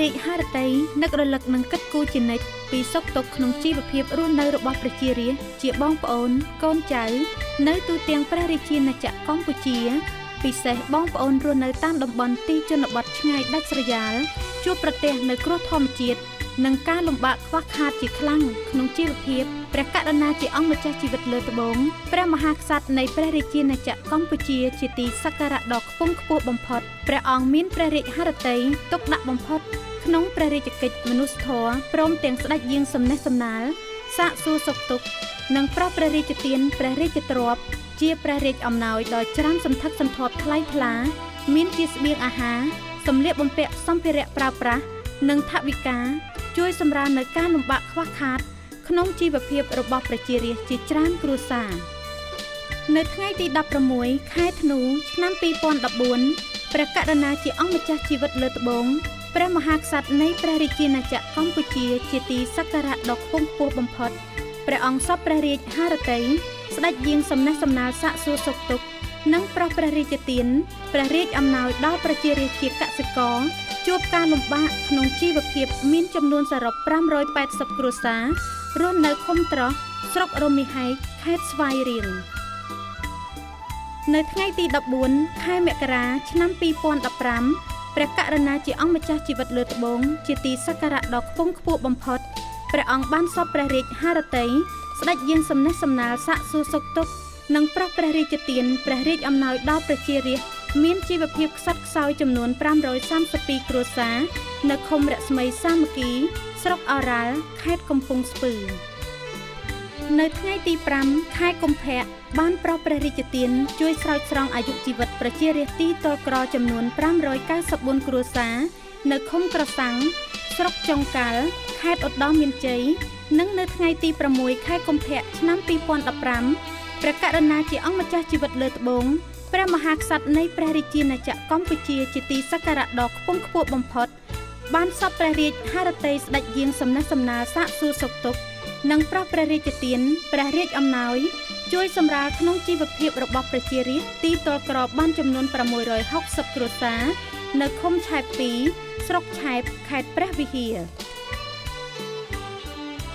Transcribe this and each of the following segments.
រាជហឫទ័យនឹករលឹកនឹងកិត្តគូជានិច្ចពីសុខទុក្ខក្នុងជីវភាពរស់នៅរបស់ប្រជារាស្ត្រជាបងប្អូនកូនចៅនៅទូទាំងព្រះរាជាណាចក្រកម្ពុជាពិសេសបងប្អូនរស់នៅតាមតំបន់ទីជនបទឆ្ងាយដាច់ស្រយាលជួបប្រទះនៅគ្រោះធម្មជាតិនិងការលំបាកខ្វះខាតជាខ្លាំងក្នុងជីវភាពព្រះករុណាជាអង្គម្ចាស់ជីវិតលើត្បូងព្រះមហាក្សត្រនៃព្រះរាជាណាចក្រកម្ពុជាជាទីសក្ការៈដ៏ខ្ពង់ខ្ពស់បំផុតព្រះអង្គមានព្រះរាជហឫទ័យទុកដាក់បំផុតក្នុងព្រះរាជកិច្ចមនុស្សធម៌ព្រមទាំងស្ដេចយាងសំណេះសំណាលសាកសួរសុខទុក្ខនិងប្រោសព្រះរាជទានព្រះរាជទ្រព្យជាព្រះរាជអំណោយដ៏ច្រើនសន្ធឹកសន្ធាប់ថ្លៃថ្លាមានជាស្បៀងអាហារសម្លៀកបំពាក់សម្ភារៈប្រើប្រាស់និងថវិកាជួយសម្រាលនៅការលំបាកខ្វះខាតក្នុងជីវភាពរបស់ប្រជារាស្ត្រជាច្រើនគ្រួសារនៅថ្ងៃទី16ខែធ្នូឆ្នាំ2014ព្រះករុណាជាអង្គម្ចាស់ជីវិតលើត្បូងព្រះមហាក្សត្រនៃព្រះរាជាណាចក្រកម្ពុជាជាទីសក្ការៈដ៏ខ្ពង់ខ្ពស់បំផុតព្រះអង្គសពព្រះរាជហឫទ័យស្ដេចយាងសំណេះសំណាលសាកសួរសុខទុក្ខនិងប្រោសព្រះរាជទានព្រះរាជអំណោយដល់ប្រជារាស្ត្រជាកសិករជួបការលំបាកក្នុងជីវភាពមានចំនួនសរុប580គ្រួសាររស់នៅឃុំត្រោះស្រុករមីហែកខេត្តស្វាយរៀងនៅថ្ងៃទី14ខែមករាឆ្នាំ2015ព្រះករុណាជាអង្គម្ចាស់ជីវិតលើត្បូងជាទីសក្ការៈដ៏ខ្ពង់ខ្ពស់បំផុតព្រះអង្គបានសពព្រះរាជហឫទ័យស្ដេចយាងសំណេះសំណាលសាកសួរសុខទុក្ខនិងប្រោសព្រះរាជទានព្រះរាជអំណោយដល់ប្រជារាស្ត្រមានជីវភាពខ្សត់ខ្សោយចំនួន532គ្រួសារនៅឃុំរស្មីសាមគ្គីស្រុកឱរ៉ាល់ខេត្តកំពង់ស្ពឺនៅថ្ងៃទី5ខែកុម្ភៈបានប្រោសព្រះរាជទានជួយស្រោចស្រង់អាយុជីវិតប្រជារាស្ត្រទីទល់ក្រចំនួន594គ្រួសារនៅឃុំក្រសាំងស្រុកចុងកាល់ខេត្តឧត្តរមានជ័យនិងនៅថ្ងៃទី6ខែកុម្ភៈឆ្នាំ2015ព្រះករុណាជាអង្គម្ចាស់ជីវិតលើត្បូងព្រះមហាក្សត្រនៃព្រះរាជាណាចក្រកម្ពុជាជាទីសក្ការៈដ៏ខ្ពង់ខ្ពស់បំផុតបានសពព្រះរាជហឫទ័យស្ដេចយាងសំណេះសំណាលសាកសួរសុខទុក្ខនិងប្រោសព្រះរាជទានព្រះរាជអំណោយជួយសម្រាលក្នុងជីវភាពរបស់ប្រជារាស្ត្រទីទល់ក្របានចំនួន660គ្រួសារនៅឃុំឆែប2ស្រុកឆែបខេត្តព្រះវិហារ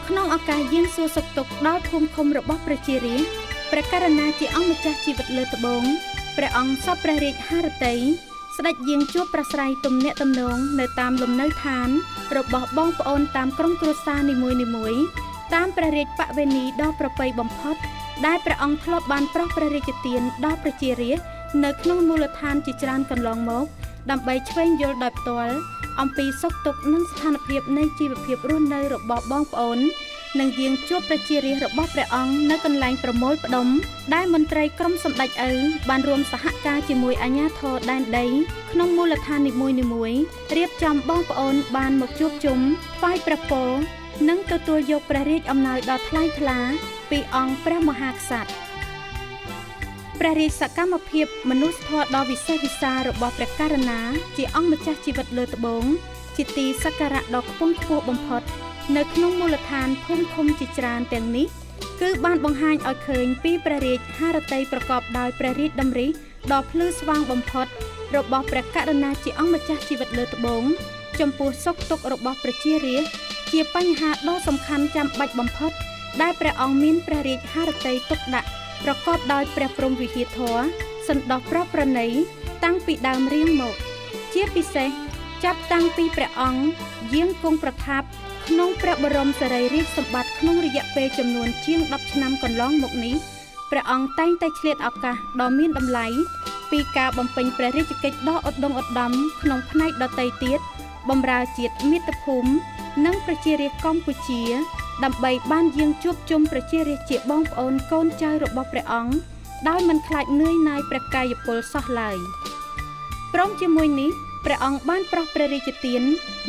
ក្នុងឱកាសយាងសួរសុខទុក្ខដល់ភូមិឃុំរបស់ប្រជារាស្ត្រព្រះករុណាជាអង្គម្ចាស់ជីវិតលើត្បូងព្រះអង្គសពព្រះរាជហឫទ័យស្ដេចយាងជួបប្រស្រ័យទំនាក់ទំនងនៅតាមលំនៅឋានរបស់បងប្អូនតាមក្រុមគ្រួសារនីមួយៗតាមព្រះរាជបវេណីដ៏ប្រពៃបំផុតដែលព្រះអង្គធ្លាប់បានប្រោសព្រះរាជទានដល់ប្រជារាស្ត្រនៅក្នុងមូលដ្ឋានជាច្រើនកន្លងមកដើម្បីឆ្វេងយល់ដោយផ្ទាល់អំពីសុខទុក្ខនិងស្ថានភាពនៃជីវភាពរស់នៅរបស់បងប្អូននិងយាងជួបប្រជារាស្ត្ររបស់ព្រះអង្គនៅកន្លែងប្រមូលផ្ដុំដែលមន្ត្រីក្រុមសម្ដេចឪបានរួមសហការជាមួយអាជ្ញាធរដែនដីក្នុងមូលដ្ឋាននីមួយៗរៀបចំបងប្អូនបានមកជួបជុំថ្វាយព្រះពរនិងទទួលយកព្រះរាជអំណោយដ៏ថ្លៃថ្លាពីអង្គព្រះមហាក្សត្រព្រះរាជសកម្មភាពមនុស្សធម៌ដ៏វិសេសវិសាលរបស់ព្រះករុណាជាអង្គម្ចាស់ជីវិតលើត្បូងជាទីសក្ការៈដ៏ខ្ពង់ខ្ពស់បំផុតនៅក្នុងមូលដ្ឋានភូមិឃុំជាច្រើនទាំងនេះគឺបានបង្ហាញឲ្យឃើញពីព្រះរាជហឫទ័យប្រកបដោយព្រះរាជតម្រិះដ៏ភ្លឺស្វាងបំផុតរបស់ព្រះករុណាជាអង្គម្ចាស់ជីវិតលើត្បូងចំពោះសុខទុក្ខរបស់ប្រជារាស្ត្រជាបញ្ហាដ៏សំខាន់ចាំបាច់បំផុតដែលព្រះអង្គមានព្រះរាជហឫទ័យទុកដាក់ប្រកបដោយព្រះព្រហ្មវិហារធម៌សន្តោសប្រប្រណីតាំងពីដើមរៀងមកជាពិសេសចាប់តាំងពីព្រះអង្គយាងគង់ប្រថាប់ក្នុងព្រះបរមសារីរិកសម្បត្តិក្នុងរយៈពេលចំនួនជាង10ឆ្នាំកន្លងមកនេះព្រះអង្គតែងតែឆ្លៀតឱកាសដ៏មានតម្លៃពីការបំពេញព្រះរាជកិច្ចដ៏ឧត្តមឧត្តមក្នុងផ្នែកដទៃទៀតបម្រើជាតិមាតុភូមិនិងប្រជារាស្ត្រកម្ពុជាដើម្បីបានយាងជួបជុំប្រជារាស្ត្រជាបងប្អូនកូនចៅរបស់ព្រះអង្គដោយមិនខ្លាចនឿយណាយព្រះកាយពលសោះឡើយព្រមជាមួយនេះព្រះអង្គបានប្រោសព្រះរាជទាន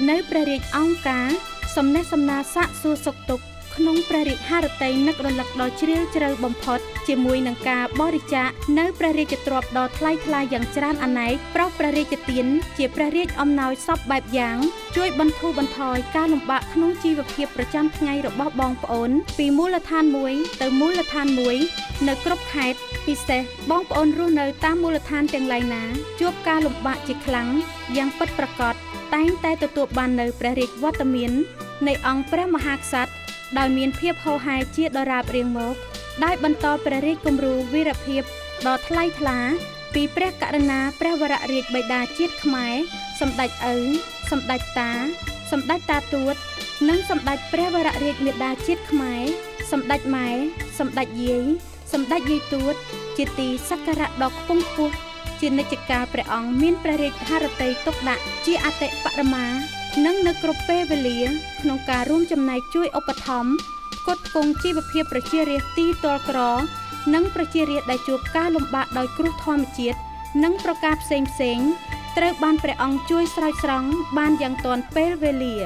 នៅព្រះរាជអង្គការសំណេះសំណាលសាកសួរសុខទុក្ខក្នុងព្រះរាជហឫទ័យនឹករលឹកដ៏ជ្រាលជ្រៅបំផុតជាមួយនឹងការបរិច្ចាគនៅព្រះរាជទ្រព្យដ៏ថ្លៃថ្លាយ៉ាងច្រើនអនេកប្រោសព្រះរាជទានជាព្រះរាជអំណោយសពបែបយ៉ាងជួយបន្ធូរបន្ថយការលំបាកក្នុងជីវភាពប្រចាំថ្ងៃរបស់បងប្អូនពីមូលដ្ឋានមួយទៅមូលដ្ឋានមួយនៅគ្រប់ខេត្តពិសេសបងប្អូនរស់នៅតាមមូលដ្ឋានទាំងឡាយណាជួបការលំបាកជាខ្លាំងយ៉ាងពិតប្រាកដ តែងតែទទួលបាននូវព្រះរាជវត្តមាននៃអង្គព្រះមហាក្សត្រដោយមានភាពហូរហែជាដរាបរៀងមកដោយបន្តព្រះរាជគំរូវីរភាពដ៏ថ្លៃថ្លាពីព្រះករុណាព្រះវររាជបិតាជាតិខ្មែរសម្ដេចឪសម្ដេចតាសម្ដេចតាទួតនិងសម្ដេចព្រះវររាជមាតាជាតិខ្មែរសម្ដេចម៉ែសម្ដេចយាយសម្ដេចយាយទួតជាទីសក្ការៈដ៏ខ្ពង់ខ្ពស់ជានិច្ចកាលព្រះអង្គមានព្រះរាជហឫទ័យទុកដាក់ជាអតិបរមានិងនៅគ្រប់ពេលវេលាក្នុងការរួមចំណែកជួយឧបត្ថម្ភផ្គត់ផ្គង់ជីវភាពប្រជារាស្ត្រទីទាល់ក្រនិងប្រជារាស្ត្រដែលជួបការលំបាកដោយគ្រោះធម្មជាតិនិងប្រការផ្សេងៗត្រូវបានព្រះអង្គជួយស្រោចស្រង់បានយ៉ាងទាន់ពេលវេលា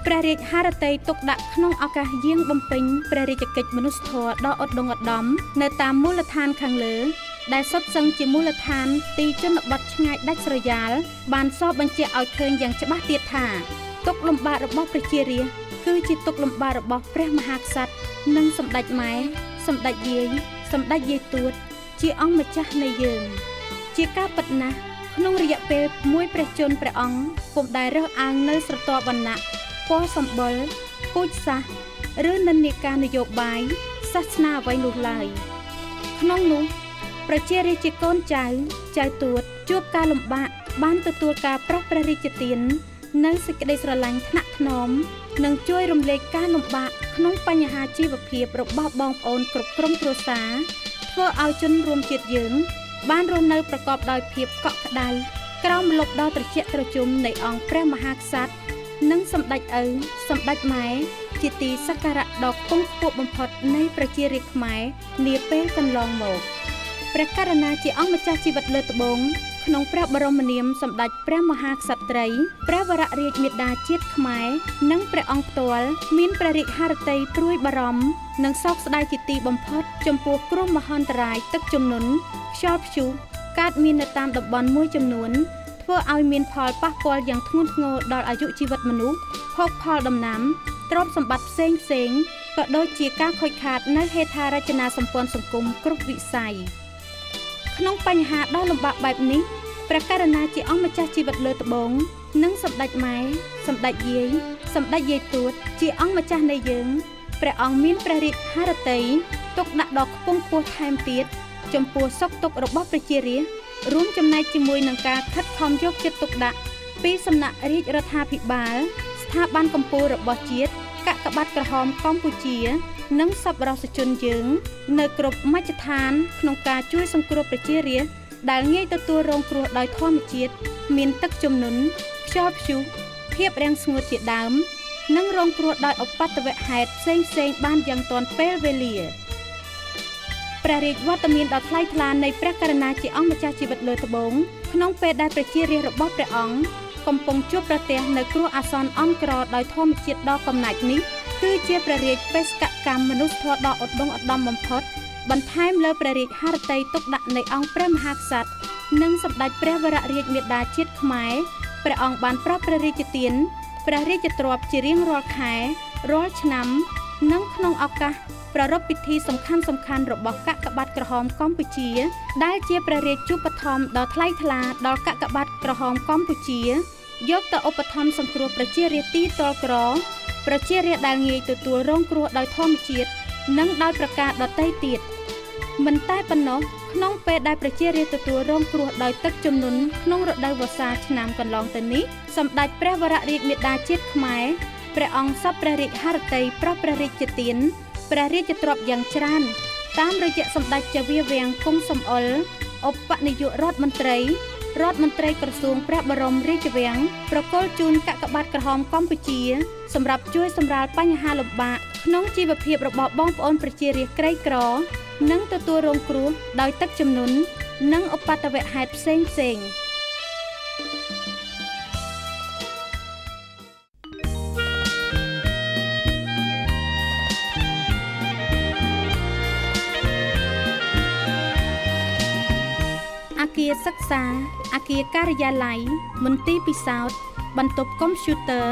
ព្រះរាជហឫទ័យទុកដាក់ក្នុងឱកាសយាងបំពេញព្រះរាជកិច្ចមនុស្សធម៌ដ៏ឧត្តមឧត្តមនៅតាមមូលដ្ឋានខាងលើដែលសុទ្ធសឹងជាមូលដ្ឋានទីជនបទឆ្ងាយដាច់ស្រយាលបានសបញ្ជាក់ឲ្យឃើញយ៉ាងច្បាស់ទៀតថាទុក្ខលំបាករបស់ប្រជារាស្ត្រគឺជាទុក្ខលំបាករបស់ព្រះមហាក្សត្រនិងសម្ដេចម៉ែសម្ដេចយាយសម្ដេចយាយទួតជាអង្គម្ចាស់នៃយើងជាការពិតណាស់ក្នុងរយៈពេលមួយព្រះជន្មព្រះអង្គពុំដែលរើសអើងនៅស្រទាប់វណ្ណៈពណ៌សម្បុរពូជសាសន៍ឬនិន្នាការនយោបាយសាសនាអ្វីនោះឡើយក្នុងនោះប្រជារាស្ត្រជាកូនចៅទួតជួបការលំបាកបានទទួលការប្រោសព្រះរាជទាននៅសេចក្តីស្រឡាញ់ថ្នាក់ថ្នមនិងជួយរំលែកការលំបាកក្នុងបញ្ហាជីវភាពរបស់បងប្អូនគ្រប់ក្រុមគ្រួសារធ្វើឲ្យជនរួមជាតិយើងបានរស់នៅប្រកបដោយភាពកក់ក្ដៅក្រោមម្លប់ដ៏ត្រជាក់ត្រជុំនៃអង្គព្រះមហាក្សត្រនិងសម្ដេចឪសម្ដេចម៉ែជាទីសក្ការៈដ៏ខ្ពង់ខ្ពស់បំផុតនៃប្រជារាស្ត្រខ្មែរនាពេលកន្លងមកព្រះករុណាជាអង្គម្ចាស់ជីវិតលើត្បូងក្នុងព្រះបរមនាមសម្ដេចព្រះមហាក្សត្រីព្រះវររាជមាតាជាតិខ្មែរនិងព្រះអង្គផ្ទាល់មានព្រះរាជហឫទ័យព្រួយបារម្ភនិងសោកស្ដាយជាទីបំផុតចំពោះគ្រោះមហន្តរាយទឹកជំនន់ខ្យល់ព្យុះកើតមាននៅតាមតំបន់មួយចំនួនធ្វើឲ្យមានផលប៉ះពាល់យ៉ាងធ្ងន់ធ្ងរដល់អាយុជីវិតមនុស្សភោគផលដំណាំទ្រព្យសម្បត្តិផ្សេងៗក៏ដូចជាការខូចខាតនៅហេដ្ឋារចនាសម្ព័ន្ធសង្គមគ្រប់វិស័យក្នុងបញ្ហាដ៏លំបាកបែបនេះព្រះករុណាជាអង្គម្ចាស់ជីវិតលើត្បូងនិងសម្ដេចម៉ែសម្ដេចយាយសម្ដេចយាយទួតជាអង្គម្ចាស់នៃយើងព្រះអង្គមានព្រះរាជហឫទ័យទុកដាក់ដ៏ខ្ពង់ខ្ពស់ថែមទៀតចំពោះសុខទុក្ខរបស់ប្រជារាស្ត្ររួមចំណែកជាមួយនឹងការខិតខំយកចិត្តទុកដាក់ពីសំណាក់រាជរដ្ឋាភិបាលស្ថាប័នកម្ពុជារបស់ជាតិកាកបាទក្រហមកម្ពុជានិងសប្បុរសជនយើងនៅគ្រប់មជ្ឈដ្ឋានក្នុងការជួយសង្គ្រោះប្រជារាស្ត្រដែលងាយទទួលរងគ្រោះដោយធម្មជាតិមានទឹកជំនន់ខ្យល់ព្យុះភាពរាំងស្ងួតជាដើមនិងរងគ្រោះដោយឧបទ្ទវហេតុផ្សេងៗបានយ៉ាងទាន់ពេលវេលាព្រះរាជវត្តមានដ៏ថ្លៃថ្លានៃព្រះករុណាជាអង្គម្ចាស់ជីវិតលើត្បូងក្នុងពេលដែលប្រជារាស្ត្ររបស់ព្រះអង្គកំពុងជួបប្រទះនៅគ្រោះអាសន្នអន់ក្រដោយធម្មជាតិដ៏កំណាចនេះគឺជាព្រះរាជបេសកកម្មមនុស្សធម៌ដ៏ឧត្តមឧត្តមបំផុតបន្ថែមលើព្រះរាជហឫទ័យទុកដាក់នៃអង្គព្រះមហាក្សត្រនិងសម្ដេចព្រះវររាជមាតាជាតិខ្មែរព្រះអង្គបានប្រោសព្រះរាជទានព្រះរាជទ្រព្យជារៀងរាល់ខែរាល់ឆ្នាំនិងក្នុងឱកាសប្រារព្ធពិធីសំខាន់ៗរបស់កាកបាទក្រហមកម្ពុជាដែលជាព្រះរាជជូបត្ថម្ភដ៏ថ្លៃថ្លាដល់កាកបាទក្រហមកម្ពុជាយកទៅឧបត្ថម្ភសង្គ្រោះប្រជារាស្ត្រទីទាល់ក្រប្រជារាស្ត្រដែលងាយទទួលរងគ្រោះដោយធម្មជាតិនិងដោយប្រការដទៃទៀតមិនតែប៉ុណ្ណោះក្នុងពេលដែលប្រជារាស្ត្រទទួលរងគ្រោះដោយទឹកជំនន់ក្នុងរដូវវស្សាឆ្នាំកន្លងទៅនេះសម្ដេចព្រះវររាជមាតាជាតិខ្មែរព្រះអង្គសពព្រះរាជហឫទ័យប្រោសព្រះរាជទានព្រះរាជទ្រព្យយ៉ាងច្រើនតាមរយៈសម្ដេចចវាវាំងគង់សំអល់ឧបនាយករដ្ឋមន្ត្រីក្រសួងព្រះបរមរាជវាំងប្រគល់ជូនកាកបាទក្រហមកម្ពុជាសម្រាប់ជួយសម្រាលបញ្ហាលំបាកក្នុងជីវភាពរបស់បងប្អូនប្រជារាស្ត្រក្រីក្រនិងទទួលរងគ្រោះដោយទឹកជំនន់និងឧបទ្ទវហេតុផ្សេងៗអគារសិក្សាអគារការិយាល័យមន្ទីរពិសោធន៍បន្ទប់កុំព្យូទ័រ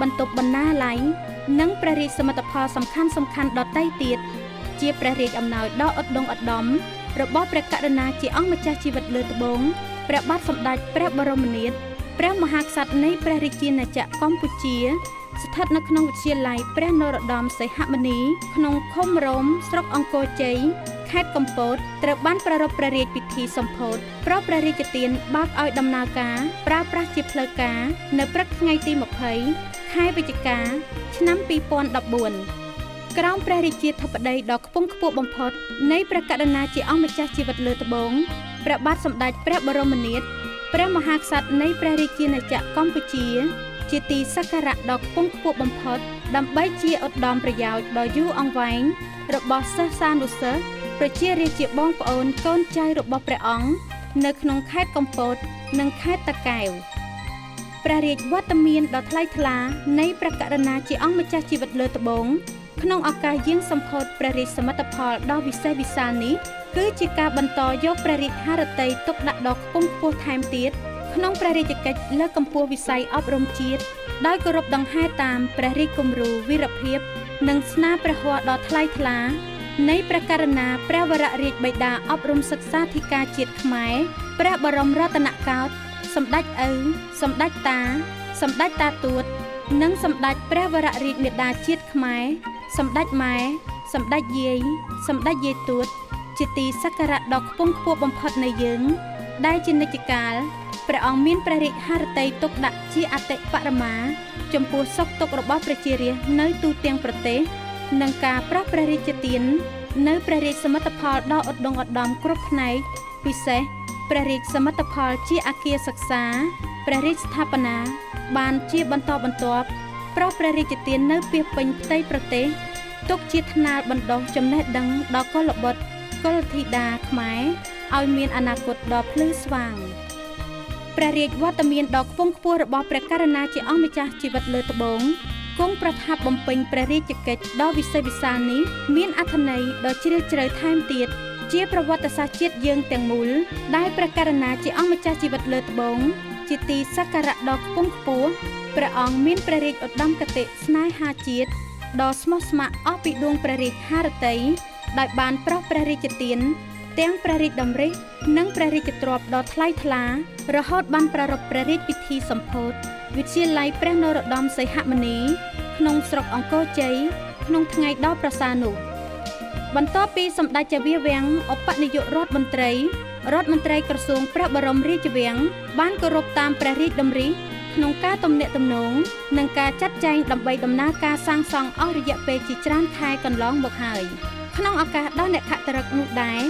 បន្ទប់បណ្ណាល័យនិងព្រះរាជសមិទ្ធផលសំខាន់ៗដទៃទៀតជាព្រះរាជអំណោយដ៏ឧត្តមឧត្តមរបស់ព្រះករុណាជាអង្គម្ចាស់ជីវិតលើត្បូងព្រះបាទសម្ដេចព្រះបរមនាថ ព្រះមហាក្សត្រនៃព្រះរាជាណាចក្រកម្ពុជាស្ថិតនៅក្នុងវិទ្យាល័យព្រះនរោត្តមសីហមុនីក្នុងឃុំរោមស្រុកអង្គរជ័យខេត្តកំពតត្រូវបានប្រារព្ធព្រះរាជពិធីសម្ពោធប្រព្រះរាជទានបើកឲ្យដំណើរការប្រើប្រាស់ជាផ្លូវការនៅព្រឹកថ្ងៃទី20ខែវិច្ឆិកាឆ្នាំ2014ក្រោមព្រះរាជាធិបតីដ៏ខ្ពង់ខ្ពស់បំផុតនៃព្រះករុណាជាអង្គម្ចាស់ជីវិតលើត្បូងព្រះបាទសម្ដេចព្រះបរមនាថព្រះមហាក្សត្រនៃព្រះរាជាណាចក្រកម្ពុជាជាទីសក្ការៈដ៏ខ្ពង់ខ្ពស់បំផុតដើម្បីជាឧត្តមប្រយោជន៍ដ៏យូរអង្វែងរបស់សិស្សានុសិស្សប្រជារាស្ត្រជាបងប្អូនកូនចៅរបស់ព្រះអង្គនៅក្នុងខេត្តកំពតនិងខេត្តតាកែវព្រះរាជវត្តមានដ៏ថ្លៃថ្លានៃព្រះករុណាជាអង្គម្ចាស់ជីវិតលើត្បូងក្នុងឱកាសយាងសម្ពោធព្រះរាជសមិទ្ធផលដ៏វិសេសវិសាលនេះគឺជាការបន្តយកព្រះរាជហឫទ័យទុកដាក់ដ៏ខ្ពង់ខ្ពស់ថែមទៀតក្នុងព្រះរាជកិច្ចលើកកម្ពស់វិស័យអប់រំជាតិដោយគោរពដង្ហែតាមព្រះរាជគំរូវីរភាពនិងស្នាព្រះហស្ថដ៏ថ្លៃថ្លានៃព្រះករុណាព្រះវររាជបិតាអប់រំសិក្សាធិការជាតិខ្មែរព្រះបរមរតនកោដ្ឋសម្ដេចឪសម្ដេចតាសម្ដេចតាទួតនិងសម្ដេចព្រះវររាជមាតាជាតិខ្មែរសម្ដេចម៉ែសម្ដេចយាយសម្ដេចយាយទួតជាទីសក្ការៈដ៏ខ្ពង់ខ្ពស់បំផុតនៃយើងដែលជានិច្ចកាលព្រះអង្គមានព្រះរាជហឫទ័យទុកដាក់ជាអតិបរមាចំពោះសុខទុក្ខរបស់ប្រជារាស្ត្រនៅទូទាំងប្រទេសនិងការប្រោសព្រះរាជទាននៅព្រះរាជសមិទ្ធផលដ៏ឧត្តមឧត្តមគ្រប់ផ្នែកពិសេសព្រះរាជសមិទ្ធផលជាអគារសិក្សាព្រះរាជស្ថាបនាបានជាបន្តបន្ទាប់ប្រោសព្រះរាជទាននៅពាសពេញផ្ទៃប្រទេសទុកជាថ្នាលបណ្ដុះចំណេះដឹងដល់កុលបុត្រកុលធីតាខ្មែរឲ្យមានអនាគតដ៏ភ្លឺស្វាងព្រះរាជវត្តមានដ៏ខ្ពង់ខ្ពស់របស់ព្រះករុណាជាអង្គម្ចាស់ជីវិតលើត្បូងគង់ប្រថាប់បំពេញព្រះរាជកិច្ចដ៏វិសេសវិសាលនេះមានអត្ថន័យដ៏ជ្រាលជ្រៅថែមទៀតជាប្រវត្តិសាស្ត្រជាតិយើងទាំងមូលដែលព្រះករុណាជាអង្គម្ចាស់ជីវិតលើត្បូងជាទីសក្ការៈដ៏ខ្ពង់ខ្ពស់ព្រះអង្គមានព្រះរាជឧត្តមគតិស្នេហាជាតិដ៏ស្មោះស្ម័គ្រអស់ពីដួងព្រះរាជហឫទ័យដោយបានប្រោសព្រះរាជទានទាំងព្រះរាជតម្រិះនិងព្រះរាជទ្រព្យដ៏ថ្លៃថ្លារហូតបានប្រារព្ធព្រះរាជពិធីសម្ពោធវិទ្យាល័យព្រះនរោត្តមសីហមុនីក្នុងស្រុកអង្គរជ័យក្នុងថ្ងៃដ៏ប្រសើរនោះបន្ទាប់ពីសម្ដេចជាវាំងឧបនាយករដ្ឋមន្ត្រីក្រសួងព្រះបរមរាជវាំងបានគោរពតាមព្រះរាជតម្រិះក្នុងការទំនាក់ទំនងនិងការចាត់ចែងដើម្បីដំណើរការសាងសង់អស់រយៈពេលជាច្រើនខែកន្លងមកហើយក្នុងឱកាសដ៏អ្នកខត្តរិកនោះដែរ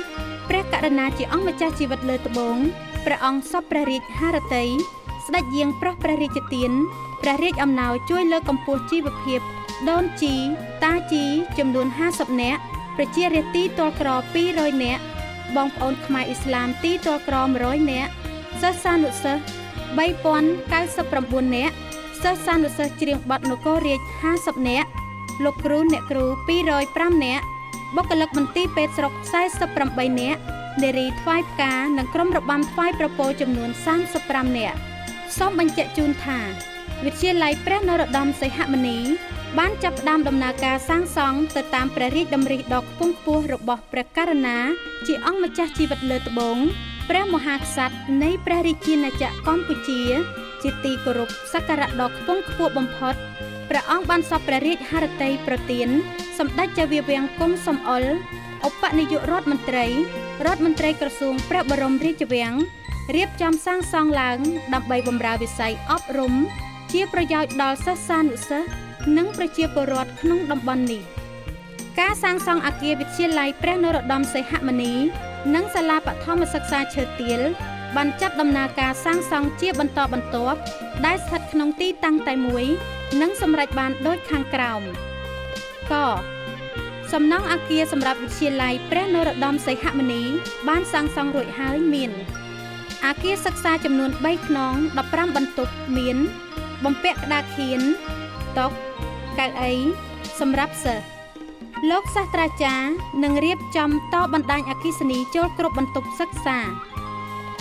ព្រះករុណាជាអង្គម្ចាស់ជីវិតលើត្បូងព្រះអង្គសពព្រះរាជហឫទ័យស្ដេចយាងប្រោសព្រះរាជទានព្រះរាជអំណោយជួយលើកកម្ពស់ជីវភាពដូនជីតាជីចំនួន50នាក់ប្រជារាស្ត្រទីទាល់ក្រ200នាក់បងប្អូនខ្មែរអ៊ីស្លាមទីទាល់ក្រ100នាក់សិស្សានុសិស្ស3099នាក់សិស្សានុសិស្សច្រៀងបទនគររាជ50នាក់លោកគ្រូអ្នកគ្រូ205នាក់បុគ្គលិកមន្ទីរពេទ្យស្រុក48នាក់នារីថ្វាយផ្កានិងក្រុមរបាំថ្វាយប្រពោចំនួន35នាក់សូមបញ្ជាក់ជូនថាវិទ្យាល័យព្រះនរោត្តមសីហមុនីបានចាប់ផ្ដើមដំណើរការសាងសង់ទៅតាមព្រះរាជតម្រិះដ៏ខ្ពង់ខ្ពស់របស់ព្រះករុណាជាអង្គម្ចាស់ជីវិតលើត្បូងព្រះមហាក្សត្រនៃព្រះរាជាណាចក្រកម្ពុជាជាទីគោរពសក្ការៈដ៏ខ្ពង់ខ្ពស់បំផុតព្រះអង្គបានសពព្រះរាជហឫទ័យប្រទានសម្ដេចជាវាំងគង់សំអល់ឧបនាយករដ្ឋមន្ត្រីក្រសួងព្រះបរមរាជវាំងរៀបចំសាងសង់ឡើងដើម្បីបម្រើវិស័យអប់រំជាប្រយោជន៍ដល់សិស្សានុសិស្សនិងប្រជាពលរដ្ឋក្នុងតំបន់នេះការសាងសង់អគារវិទ្យាល័យព្រះនរោត្តមសីហមុនីនិងសាលាបឋមសិក្សាឈើទាលបានចាប់ដំណើរការសាងសង់ជាបន្តបន្ទាប់ដែលស្ថិតក្នុងទីតាំងតែមួយនិងសម្រេចបានដូចខាងក្រោម ក សំណង់អគារសម្រាប់វិទ្យាល័យព្រះនរោត្តមសីហមុនីបានសាងសង់រួចហើយមានអគារសិក្សាចំនួន3ខ្នង15បន្ទប់មានបំពាក់ក្តារខៀនតុកៅអីសម្រាប់សិស្សលោកសាស្ត្រាចារ្យនឹងរៀបចំតបណ្ដាញអគ្គិសនីចូលគ្រប់បន្ទប់សិក្សា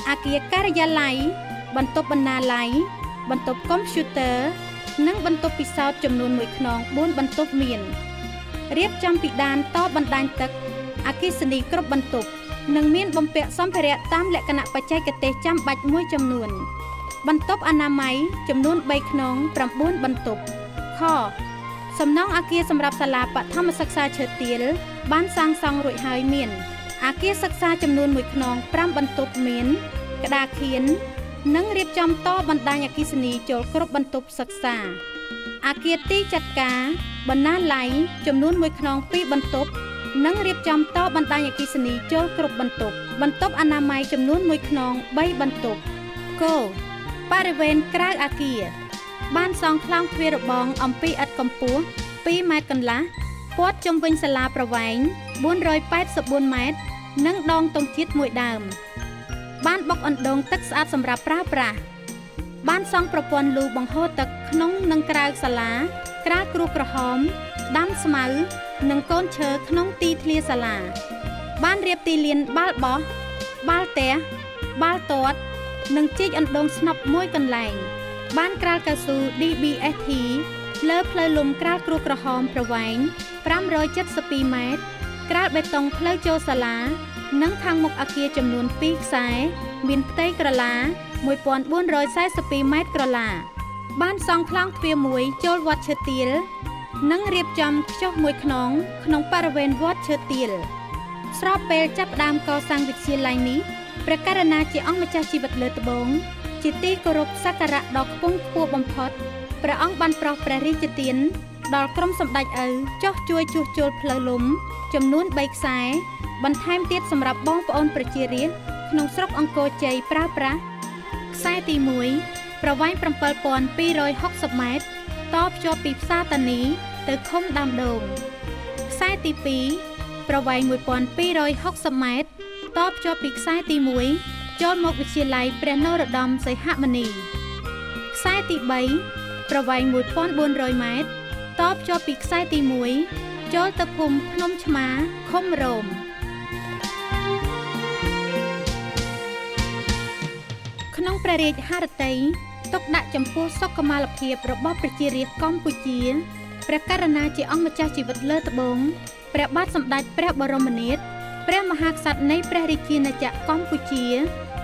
អគារការិយាល័យបន្ទប់បណ្ណាល័យបន្ទប់កុំព្យូទ័រនិងបន្ទប់ពិសោធន៍ចំនួន1ខ្នង4បន្ទប់មានរៀបចំពិដានតបណ្ដាញទឹកអគ្គិសនីគ្រប់បន្ទប់និងមានបំពាក់សម្ភារៈតាមលក្ខណៈបច្ចេកទេសចាំបាច់មួយចំនួន បន្ទប់អនាម័យចំនួន3ខ្នង9បន្ទប់ខសំណង់អគារសម្រាប់សាលាបឋមសិក្សាឈើទាលបានសាងសង់រួចហើយមានអគារសិក្សាចំនួន1ខ្នង5បន្ទប់មានក្តារខៀននិងរៀបចំតបណ្ដាញអគ្គិសនីចូលគ្រប់បន្ទប់សិក្សាអគារទីចាត់ការបណ្ណាល័យចំនួន1ខ្នង2បន្ទប់និងរៀបចំតបណ្ដាញអគ្គិសនីចូលគ្រប់បន្ទប់អនាម័យចំនួន1ខ្នង3បន្ទប់គោបរិវេណក្រៅអគារបានសង់ខ្លោងទ្វាររបងអំពីឥដ្ឋកម្ពស់2ម៉ែត្រកន្លះព័ទ្ធជុំវិញសាលាប្រវែង484ម៉ែត្រនិងដងទង់ជាតិមួយដើមបានបុកអណ្ដូងទឹកស្អាតសម្រាប់ប្រើប្រាស់បានសង់ប្រព័ន្ធលូបង្ហូរទឹកក្នុងនិងក្រៅសាលាក្រាលគ្រួក្រហមដាំស្មៅនិងកូនឈើក្នុងទីធ្លាសាលាបានរៀបទីលានបាល់បោះបាល់ទះបាល់ទាត់និងជីកអណ្ដូងស្នប់មួយកន្លែងបានក្រាលកៅស៊ូ DBST លើផ្លូវលំក្រាលគ្រួក្រហមប្រវែង572ម៉ែត្រក្រាលបេតុងផ្លូវចូលសាលានិងខាងមុខអគារចំនួន2ខ្សែមានផ្ទៃក្រឡា1442ម៉ែត្រក្រឡាបានសង់ខ្លោងទ្វារមួយចូលវត្តឈើទាលនិងរៀបចំខ្ចុះមួយខ្នងក្នុងបរិវេណវត្តឈើទាលស្របពេលចាប់ផ្ដើមកសាងវិទ្យាល័យនេះព្រះករុណាជាអង្គម្ចាស់ជីវិតលើត្បូងជាទីគោរពសក្ការៈដ៏ខ្ពង់ខ្ពស់បំផុតព្រះអង្គបានប្រោសព្រះរាជទានដល់ក្រុមសម្ដេចឪចុះជួយជួសជុលផ្លូវលំចំនួន3ខ្សែបន្ថែមទៀតសម្រាប់បងប្អូនប្រជារាស្ត្រក្នុងស្រុកអង្គរជ័យប្រើប្រាស់ខ្សែទី1ប្រវែង7260ម៉ែត្រតភ្ជាប់ពីផ្សារតានីទៅឃុំដើមដូងខ្សែទី2ប្រវែង1260ម៉ែត្រតភ្ជាប់ពីខ្សែទី1ចូលមកវិទ្យាល័យព្រះនរោត្តមសីហមុនីខ្សែទី3ប្រវែង1400ម៉ែត្រតភ្ជាប់ពីខ្សែទី1ចូលទៅភូមិភ្នំឆ្មាឃុំរោមក្នុងព្រះរាជហឫទ័យទុកដាក់ចំពោះសុខុមាលភាពរបស់ប្រជារាស្ត្រកម្ពុជាព្រះករុណាជាអង្គម្ចាស់ជីវិតលើត្បូងព្រះបាទសម្ដេចព្រះបរមនាថព្រះមហាក្សត្រនៃព្រះរាជាណាចក្រកម្ពុជា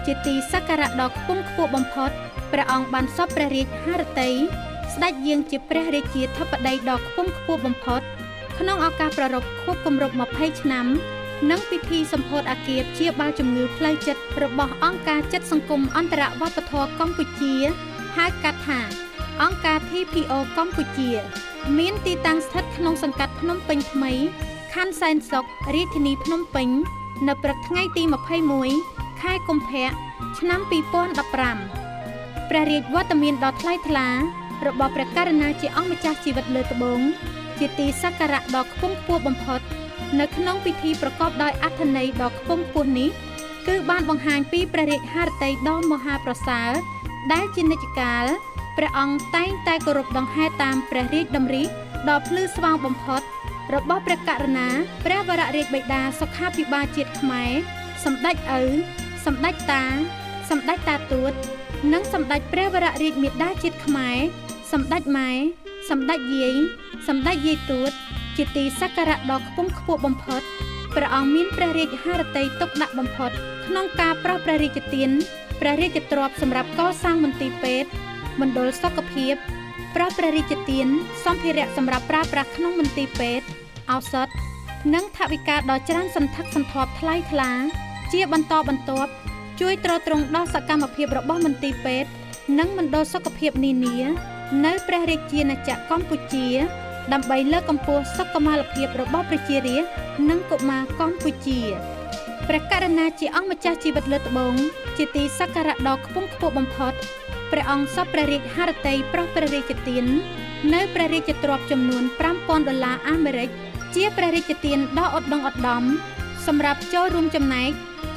ជាទីសក្ការៈដ៏ខ្ពង់ខ្ពស់បំផុតព្រះអង្គបានសពព្រះរាជហឫទ័យស្ដេចយាងជាព្រះរាជាធិបតីដ៏ខ្ពង់ខ្ពស់បំផុតក្នុងឱកាសប្រារព្ធខួបគម្រប់20ឆ្នាំនិងពិធីសម្ពោធអាគារព្យាបាលជំងឺផ្លូវចិត្តរបស់អង្គការចិត្តសង្គមអន្តរវប្បធម៌កម្ពុជាហៅកាត់ថាអង្គការ TPO កម្ពុជាមានទីតាំងស្ថិតក្នុងសង្កាត់ភ្នំពេញថ្មីខណ្ឌសែនសុខរាជធានីភ្នំពេញនៅព្រឹកថ្ងៃទី21ខែកុម្ភៈឆ្នាំ2015ព្រះរាជវត្តមានដ៏ថ្លៃថ្លារបស់ព្រះករុណាជាអង្គម្ចាស់ជីវិតលើត្បូងជាទីសក្ការៈដ៏ខ្ពង់ខ្ពស់បំផុតនៅក្នុងពិធីប្រកបដោយអត្ថន័យដ៏ខ្ពង់ខ្ពស់នេះគឺបានបង្ហាញពីព្រះរាជហឫទ័យដ៏មហាប្រសើរដែលជានិច្ចកាលព្រះអង្គតែងតែគោរពដង្ហែតាមព្រះរាជតម្រិះដ៏ភ្លឺស្វាងបំផុតរបស់ព្រះករុណាព្រះវររាជបិតាសុខាភិបាលជាតិខ្មែរសម្ដេចឪសម្ដេចតាសម្ដេចតាទួតនិងសម្ដេចព្រះវររាជមាតាជាតិខ្មែរសម្ដេចម៉ែសម្ដេចយាយសម្ដេចយាយទួតជាទីសក្ការៈដ៏ខ្ពង់ខ្ពស់បំផុតព្រះអង្គមានព្រះរាជហឫទ័យទុកដាក់បំផុតក្នុងការប្រោសព្រះរាជទានព្រះរាជទ្រព្យសម្រាប់កសាងមន្ទីរពេទ្យមណ្ឌលសុខភាពប្រោសព្រះរាជទានសម្ភារៈសម្រាប់ប្រើប្រាស់ក្នុងមន្ទីរពេទ្យឱសថនិងថវិកាដ៏ច្រើនសន្ធឹកសន្ធាប់ថ្លៃថ្លាជាបន្តបន្ទាប់ជួយទ្រទ្រង់ដល់សកម្មភាពរបស់មន្ទីរពេទ្យនិងមណ្ឌលសុខភាពនានានៅព្រះរាជាណាចក្រកម្ពុជាដើម្បីលើកកម្ពស់សុខុមាលភាពរបស់ប្រជារាស្ត្រនិងកុមារកម្ពុជាព្រះករុណាជាអង្គម្ចាស់ជីវិតលើត្បូងជាទីសក្ការៈដ៏ខ្ពង់ខ្ពស់បំផុតព្រះអង្គសពព្រះរាជហឫទ័យប្រោសព្រះរាជទាននៅព្រះរាជទ្រព្យចំនួន$5000អាមេរិកជាព្រះរាជទានដ៏ឧត្តមឧត្តមសម្រាប់ចូលរួមចំណែក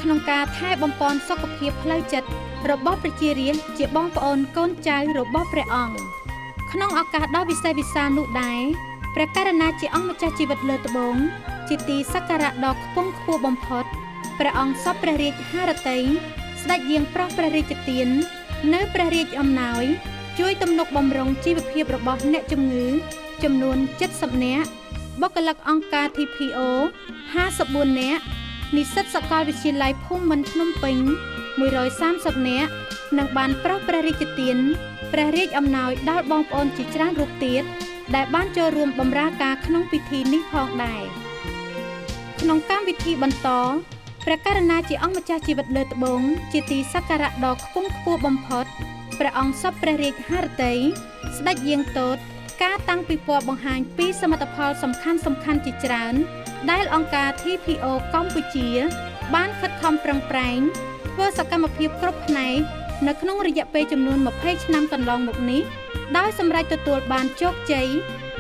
ក្នុងការថែបំប៉នសុខភាពផ្លូវចិត្តរបស់ប្រជារាស្ត្រជាបងប្អូនកូនចៅរបស់ព្រះអង្គក្នុងឱកាសដ៏វិសេសវិសាលនោះដែរព្រះករុណាជាអង្គម្ចាស់ជីវិតលើត្បូងជាទីសក្ការៈដ៏ខ្ពង់ខ្ពស់បំផុតព្រះអង្គសពព្រះរាជហឫទ័យស្ដេចយាងប្រោសព្រះរាជទាននៅព្រះរាជអំណោយជួយទំនុកបម្រុងជីវភាពរបស់អ្នកជំងឺចំនួន70នាក់បុគ្គលិកអង្គការ TPO 54នាក់និស្សិតសាកលវិទ្យាល័យភូមិន្ទភ្នំពេញ 130 នាក់និងបានប្រោសព្រះរាជទានព្រះរាជអំណោយដល់បងប្អូនជាច្រើនរូបទៀតដែលបានចូលរួមបម្រើការក្នុងពិធីនេះផងដែរក្នុងកម្មវិធីបន្តព្រះករុណាជាអង្គម្ចាស់ជីវិតលើត្បូងជាទីសក្ការៈដ៏ខ្ពង់ខ្ពស់បំផុតព្រះអង្គសពព្រះរាជហឫទ័យស្ដេចយាងទតការតាំងពិព័រណ៍បង្ហាញពីសមិទ្ធផលសំខាន់ជាច្រើនដែលអង្គការ TPO កម្ពុជាបានខិតខំប្រឹងប្រែងធ្វើសកម្មភាពគ្រប់ផ្នែកនៅក្នុងរយៈពេលចំនួន20ឆ្នាំកន្លងមកនេះដោយសម្រេចទទួលបានជោគជ័យ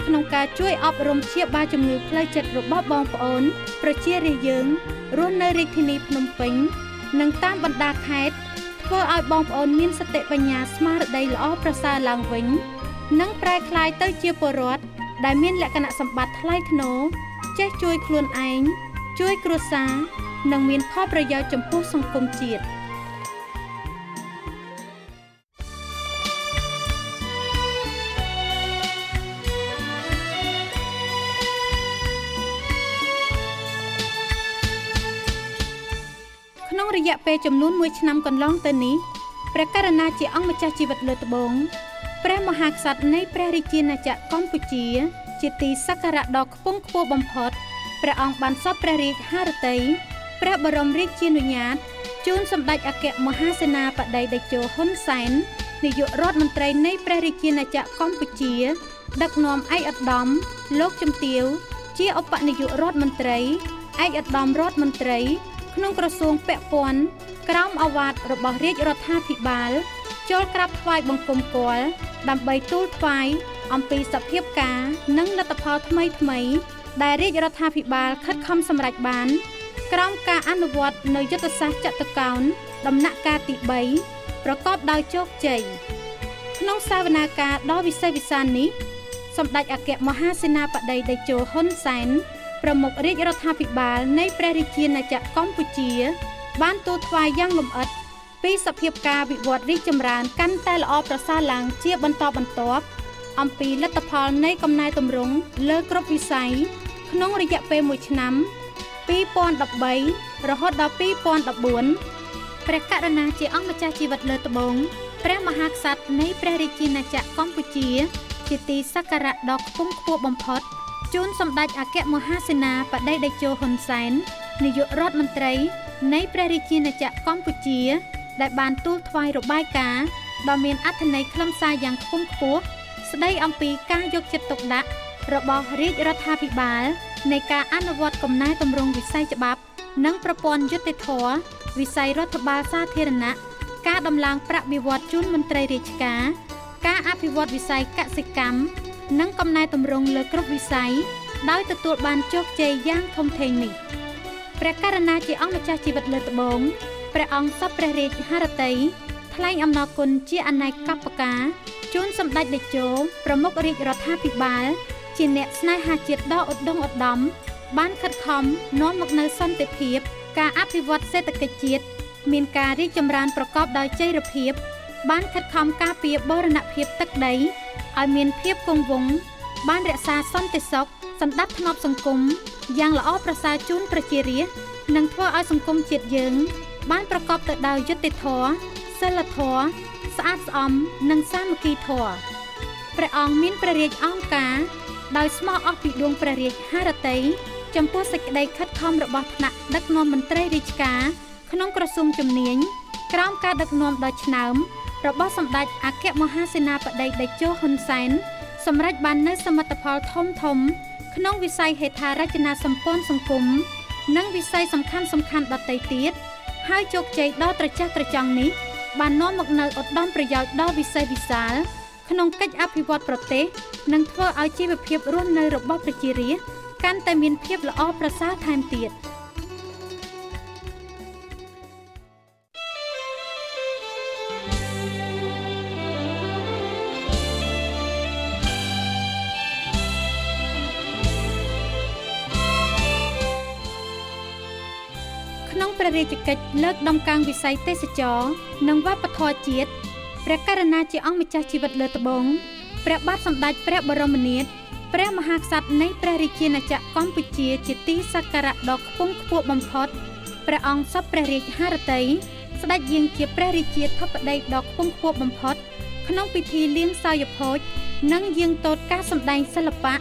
ក្នុងការជួយអប់រំព្យាបាលជំងឺផ្លូវចិត្តរបស់បងប្អូនប្រជារាស្ត្រយើងរស់នៅរាជធានីភ្នំពេញនិងតាមបណ្ដាខេត្តធ្វើឲ្យបងប្អូនមានសតិបញ្ញាស្មារតីល្អប្រសើរឡើងវិញនិងប្រែក្លាយទៅជាពលរដ្ឋដែលមានលក្ខណៈសម្បត្តិថ្លៃថ្នូរចេះជួយខ្លួនឯងជួយគ្រួសារនិងមានផលប្រយោជន៍ចំពោះសង្គមជាតិក្នុងរយៈពេលចំនួន1ឆ្នាំកន្លងទៅនេះព្រះករុណាជាអង្គម្ចាស់ជីវិតលើត្បូងព្រះមហាក្សត្រនៃព្រះរាជាណាចក្រកម្ពុជាជាទីសក្ការៈដ៏ខ្ពង់ខ្ពស់បំផុតព្រះអង្គបានសពព្រះរាជហឫទ័យព្រះបរមរាជានុញ្ញាតជូនសម្ដេចអគ្គមហាសេនាបតីតេជោហ៊ុនសែននាយករដ្ឋមន្ត្រីនៃព្រះរាជាណាចក្រកម្ពុជាដឹកនាំឯកឧត្តមលោកជំទាវជាឧបនាយករដ្ឋមន្ត្រីឯកឧត្តមរដ្ឋមន្ត្រីក្នុងក្រសួងពាក់ព័ន្ធក្រោមអាវ៉ាតរបស់រាជរដ្ឋាភិបាលចូលក្រាបថ្វាយបង្គំគាល់ដើម្បីទូលថ្វាយអំពីសភាពការនិងលទ្ធផលថ្មីដែលរាជរដ្ឋាភិបាលខិតខំសម្រេចបានក្រោមការអនុវត្តនៅយុទ្ធសាស្ត្រចតុកោណដំណាក់កាលទី3ប្រកបដោយជោគជ័យក្នុងសវនាការដ៏វិសេសវិសាលនេះសម្ដេចអគ្គមហាសេនាបតីតេជោហ៊ុនសែនប្រមុខរាជរដ្ឋាភិបាលនៃព្រះរាជាណាចក្រកម្ពុជាបានទូលថ្វាយយ៉ាងលម្អិតពីសភាពការវិវត្តរីកចម្រើនកាន់តែល្អប្រសើរឡើងជាបន្តបន្ទាប់អំពីលទ្ធផលនៃកំណែទម្រង់លើគ្រប់វិស័យក្នុងរយៈពេល1ឆ្នាំ2013រហូតដល់2014ព្រះករុណាជាអង្គម្ចាស់ជីវិតលើត្បូងព្រះមហាក្សត្រនៃព្រះរាជាណាចក្រកម្ពុជាជាទីសក្ការៈដ៏ខ្ពង់ខ្ពស់បំផុតជូនសម្ដេចអគ្គមហាសេនាបតីតេជោហ៊ុនសែននាយករដ្ឋមន្ត្រីនៃព្រះរាជាណាចក្រកម្ពុជាដែលបានទូលថ្វាយរបាយការណ៍ដ៏មានអត្ថន័យខ្លឹមសារយ៉ាងខ្ពង់ខ្ពស់ស្ដីអំពីការយកចិត្តទុកដាក់របស់រាជរដ្ឋាភិបាលនៃការអនុវត្តកំណែទម្រង់វិស័យច្បាប់និងប្រព័ន្ធយុត្តិធម៌វិស័យរដ្ឋបាលសាធារណៈការដំឡើងប្រាក់បៀវត្សជូនមន្ត្រីរាជការការអភិវឌ្ឍវិស័យកសិកម្មនិងកំណែទម្រង់លើគ្រប់វិស័យដោយទទួលបានជោគជ័យយ៉ាងធំធេងនេះព្រះករុណាជាអង្គម្ចាស់ជីវិតលើត្បូងព្រះអង្គសពព្រះរាជហឫទ័យថ្លែងអំណរគុណជាអនេកប្បការជូនសម្ដេចតេជោប្រមុខរាជរដ្ឋាភិបាលជាអ្នកស្នេហាជាតិដ៏ឧត្តមឧត្តមបានខិតខំនាំមកនូវសន្តិភាពការអភិវឌ្ឍសេដ្ឋកិច្ចជាតិមានការរីកចម្រើនប្រកបដោយចីរភាពបានខិតខំការពារបូរណភាពទឹកដីឲ្យមានភាពគង់វង្សបានរក្សាសន្តិសុខសណ្ដាប់ធ្នាប់សង្គមយ៉ាងល្អប្រសើរជូនប្រជារាស្ត្រនិងធ្វើឲ្យសង្គមជាតិយើងបានប្រកបទៅដោយយុត្តិធម៌សិលធម៌ស្អាតស្អំនិងសាមគ្គីធម៌ព្រះអង្គមានព្រះរាជអង្ការដោយស្មោះអស់ពីដួងព្រះរាជហឫទ័យចំពោះសេចក្តីខិតខំរបស់ថ្នាក់ដឹកនាំមន្ត្រីរាជការក្នុងក្រសួងជំនាញក្រោមការដឹកនាំដ៏ឆ្នើមរបស់សម្ដេចអគ្គមហាសេនាបតីតេជោហ៊ុនសែនសម្រេចបាននូវសមិទ្ធផលធំក្នុងវិស័យហេដ្ឋារចនាសម្ព័ន្ធសង្គមនិងវិស័យសំខាន់ដទៃទៀតហើយជោគជ័យដ៏ត្រចះត្រចង់នេះបាននាំមកនូវឧត្តមប្រយោជន៍ដ៏វិសេសវិសាលក្នុងកិច្ចអភិវឌ្ឍប្រទេសនិងធ្វើឲ្យជីវភាពរស់នៅរបស់ប្រជារាស្ត្រកាន់តែមានភាពល្អប្រសើរថែមទៀតក្នុងព្រះរាជកិច្ចលើកដំកើងវិស័យទេសចរណ៍និងវប្បធម៌ជាតិព្រះករុណាជាអង្គម្ចាស់ជីវិតលើត្បូងព្រះបាទសម្ដេចព្រះបរមនាថព្រះមហាក្សត្រនៃព្រះរាជាណាចក្រកម្ពុជាជាទីសក្ការៈដ៏ខ្ពង់ខ្ពស់បំផុតព្រះអង្គសពព្រះរាជហឫទ័យ ស្ដេចយាងជាព្រះរាជាធិបតីដ៏ខ្ពង់ខ្ពស់បំផុតក្នុងពិធីលៀងសោយភោជនិងយាងទតការសម្ដែងសិល្បៈ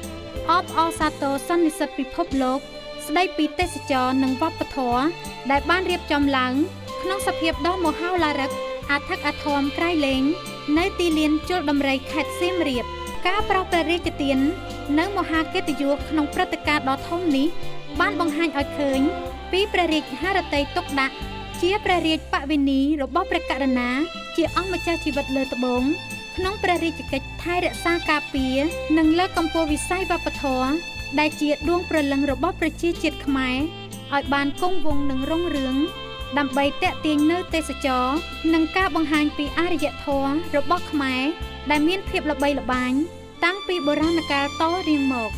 អបអរសាទរសន្និសីទពិភពលោកស្ដីពីទេសចរនិងវប្បធម៌ដែលបានរៀបចំឡើងក្នុងសភាពដ៏មហោឡារិកអធិកអធមក្រៃលែងនៅទីលានជលដំរីខេត្តសៀមរាបការប្រោសព្រះរាជទាននៅមហាកិត្តិយសក្នុងព្រឹត្តិការណ៍ដ៏ធំនេះបានបង្ហាញឲ្យឃើញពីព្រះរាជហឫទ័យទុកដាក់ជាព្រះរាជបវេនីរបស់ព្រះករុណាជាអង្គម្ចាស់ជីវិតលើត្បូងក្នុងព្រះរាជកិច្ចថែរក្សាការពារនិងលើកកម្ពស់វិស័យវប្បធម៌ដែលជាដួងព្រលឹងរបស់ប្រជាជាតិខ្មែរឲ្យបានគង់វង្សនិងរុងរឿងដើម្បីទាក់ទាញនៅទេសចរនិងការបង្ហាញពីអរិយធម៌របស់ខ្មែរដែលមានភាពល្បីល្បាញតាំងពីបុរាណកាលតរៀងមក